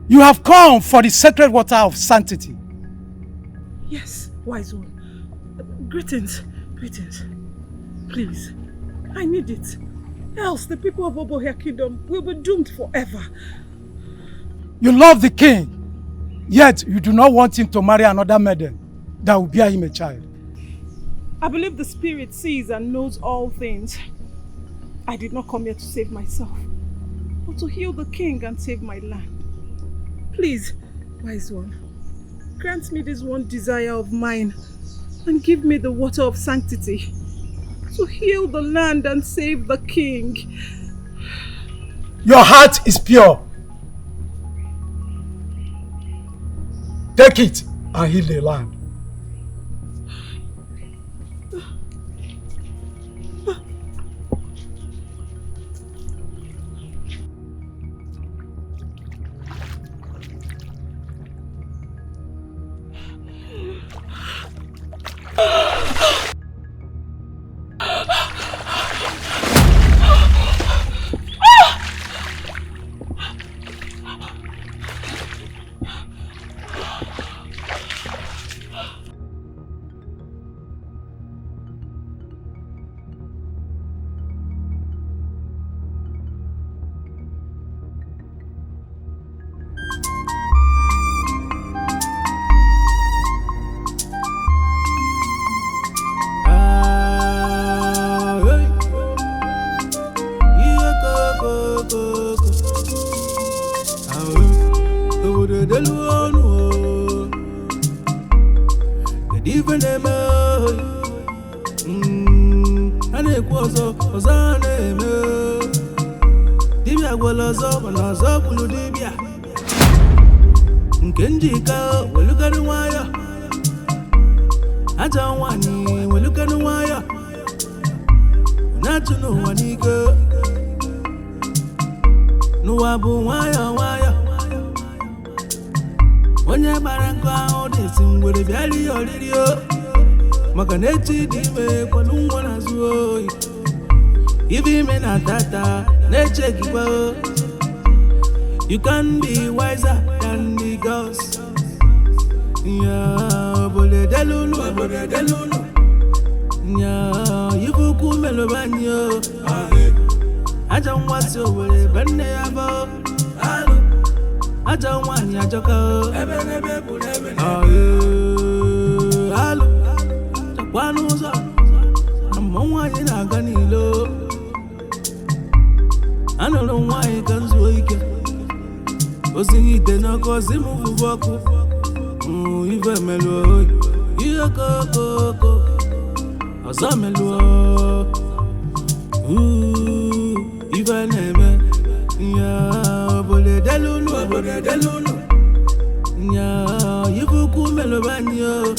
You have come for the sacred water of sanctity. Yes, wise one. Greetings, greetings. Please, I need it. Else the people of Obohia Kingdom will be doomed forever. You love the king, yet you do not want him to marry another maiden that will bear him a child. I believe the spirit sees and knows all things. I did not come here to save myself, but to heal the king and save my land. Please, wise one, grant me this one desire of mine and give me the water of sanctity to heal the land and save the king. Your heart is pure. Take it and heal the land. You can be wiser than the gods. Yeah, bole delulu. Yeah, you buku melobanyo. Aja mwasi obole bende yabo. Aja wani ajoko. Halo, takwanuza. Amwanyi na ganilo. I don't know why it comes weak. Osingite na kosi muvuvaku. Ive melo. Iya koko. Azamelo. Ive neme. Ya bole delulu. Ya yibuku melo banyo.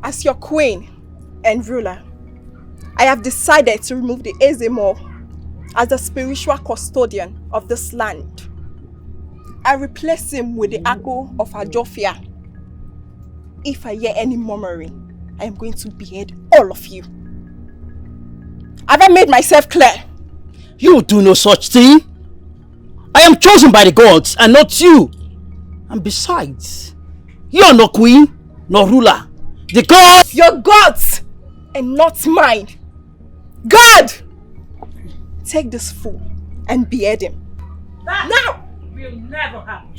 As your queen and ruler, I have decided to remove the Ezemo as the spiritual custodian of this land. I replace him with the Ako of Ajofia. If I hear any murmuring, I am going to behead all of you. Have I made myself clear? You will do no such thing. I am chosen by the gods and not you. And besides, you are not queen, nor ruler. The gods! Your gods and not mine. God! Take this fool and behead him. That now! Will never happen.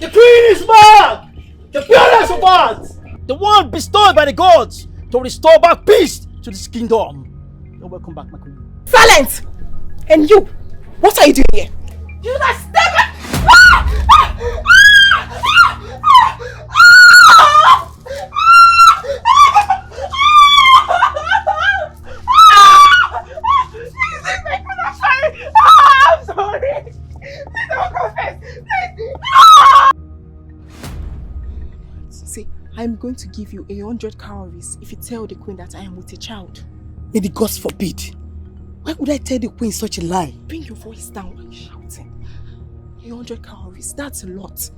The queen is back! The purest of hearts! The one bestowed by the gods to restore back peace to this kingdom. You're welcome back, my queen. Silence! And you, what are you doing here? You that stubborn! I'm sorry. Please don't confess. See, I'm going to give you 100 calories if you tell the queen that I am with a child. May the gods forbid. Why would I tell the queen such a lie? Bring your voice down. Why are you shouting? 100 calories, that's a lot.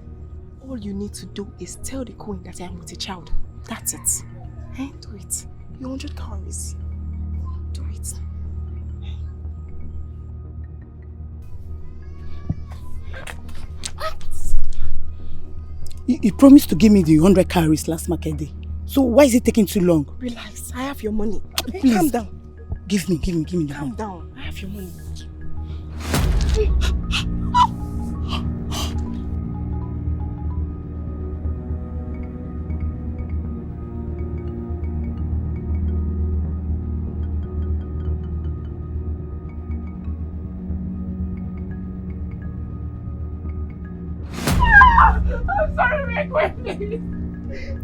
All you need to do is tell the queen that I am with a child. That's it. Hey, do it. 100 calories. Do it. You promised to give me the 100 calories last market day. So why is it taking too long? Relax, I have your money. Please. Calm down. Give me the money. Calm down, I have your money. I'm sorry, make way, please.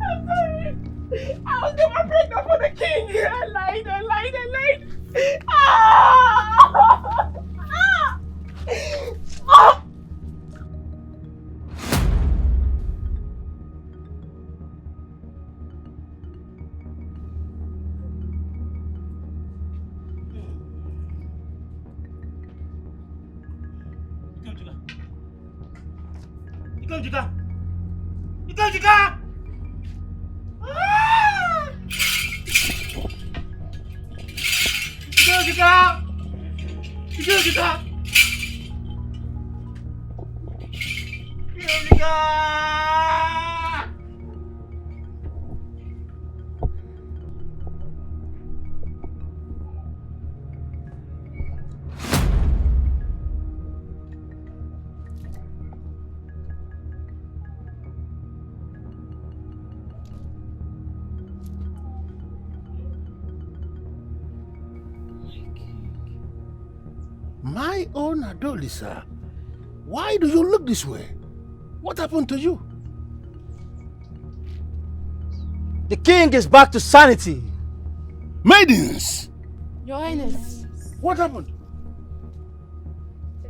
I'm sorry. I was never pregnant for the king. I lied. Ah! Ah! Ah! Ikonjika! My own ADAOLISA, why do you look this way? What happened to you? The king is back to sanity. Maidens! Your Highness. What happened?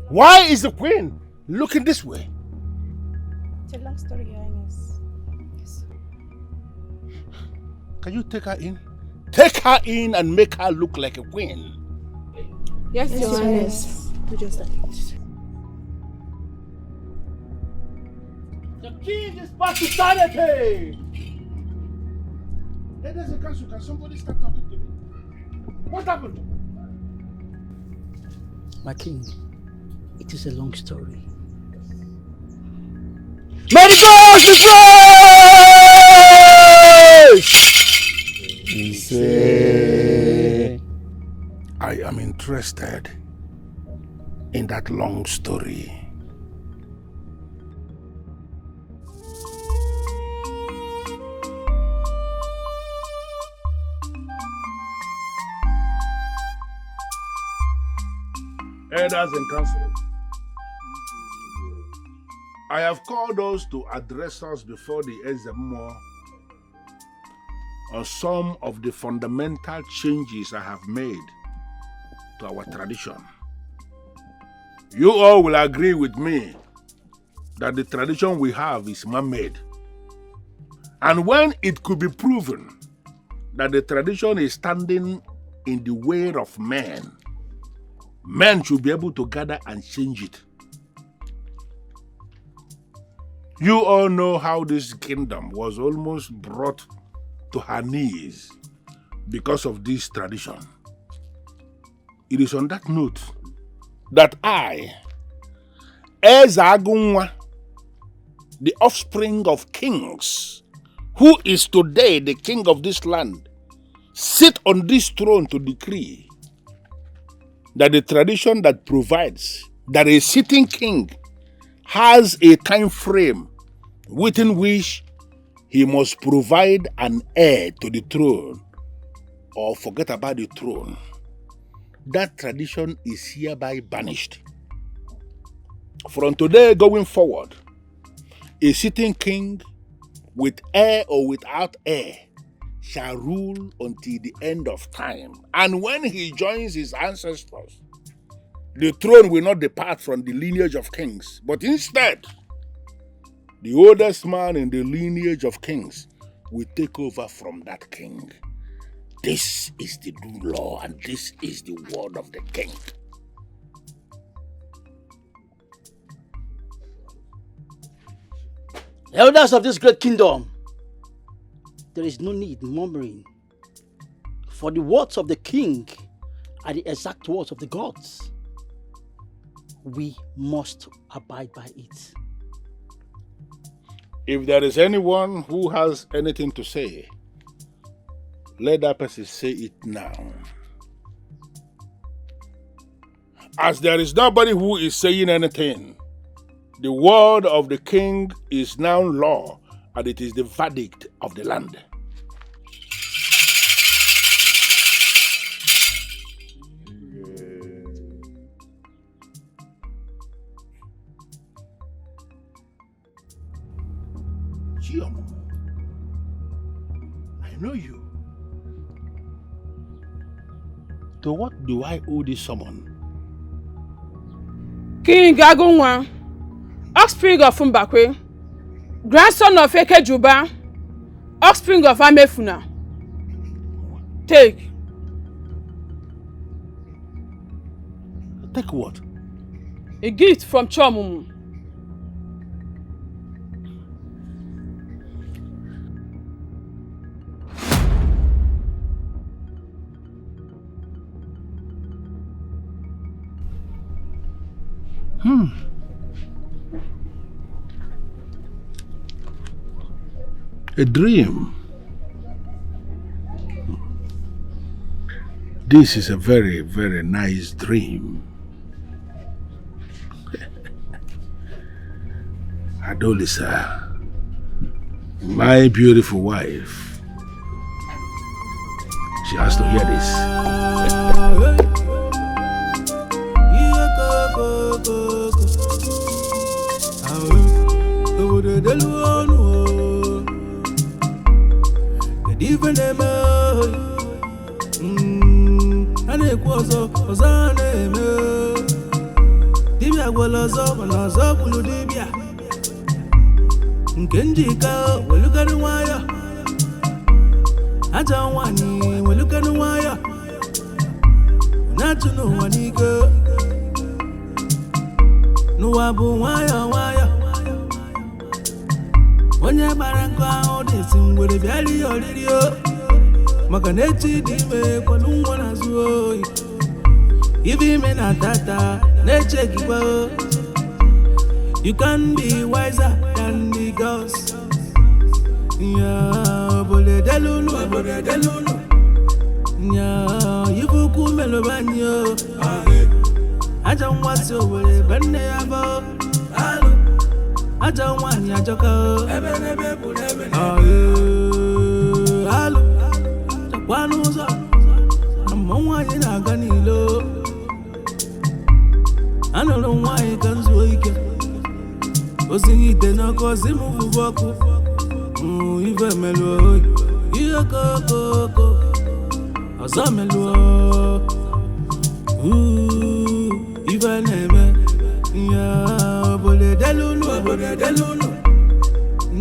Why is the queen looking this way? It's a long story, Your Highness. Yes. Can you take her in? Take her in and make her look like a queen. Yes, Your Highness. Do just that. The king is back to sanity! Hey, there's a council. Can somebody start talking to me? What happened? My king, it is a long story. May the gods be praised! I am interested in that long story. Elders in council, I have called those to address us before the Ezemo on some of the fundamental changes I have made to our tradition. You all will agree with me that the tradition we have is man-made. And when it could be proven that the tradition is standing in the way of men, men should be able to gather and change it. You all know how this kingdom was almost brought to her knees because of this tradition. It is on that note that I, Ugonwanyi, the offspring of kings, who is today the king of this land, sit on this throne to decree that the tradition that provides that a sitting king has a time frame within which he must provide an heir to the throne or forget about the throne. That tradition is hereby banished. From today going forward, a sitting king with heir or without heir shall rule until the end of time. And when he joins his ancestors, the throne will not depart from the lineage of kings, but instead, the oldest man in the lineage of kings will take over from that king. This is the new law, and this is the word of the king. Elders of this great kingdom, there is no need murmuring, for the words of the king are the exact words of the gods. We must abide by it. If there is anyone who has anything to say, let that person say it now. As there is nobody who is saying anything, the word of the king is now law, and it is the verdict of the land. I know you. To what do I owe this summon? King Ugonwanyi, offspring of Mbakwe, grandson of Ugezu, offspring of Amefuna. Take. Take what? A gift from Chomumu. A dream. This is a very, very nice dream. ADAOLISA, my beautiful wife. She has to hear this. Nkenjika welukanu waya aja wani welukanu waya natuno wanika nuwabu waya onye baranka odesi ngwere biali olirio maka nechi dime kwanu nwana zuo ibi me na tata neche gibo. You can be wiser than the gods. Yeah, bole delunu. Yeah, you buku melobanyo. Aja mwasi obole bende yabo. Aja wani ajoka. Halo, chakwanuza. Namwanyi na ganilo. Anolo mwanyi kanzu ike. Osingite na kosi muvuvaku Ive melo Iye koko Asa melo Ive neme Ya bole delunu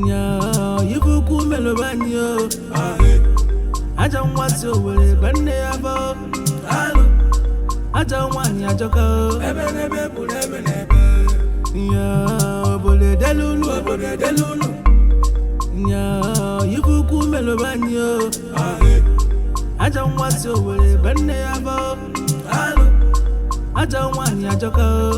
Ya yivuku melo banyo Aja mwasi obole bande yabo Aja wani ajoka Ya bole delunu Ya yivuku melo banyo Aja mwasi obole bande yabo Aja wani ajoka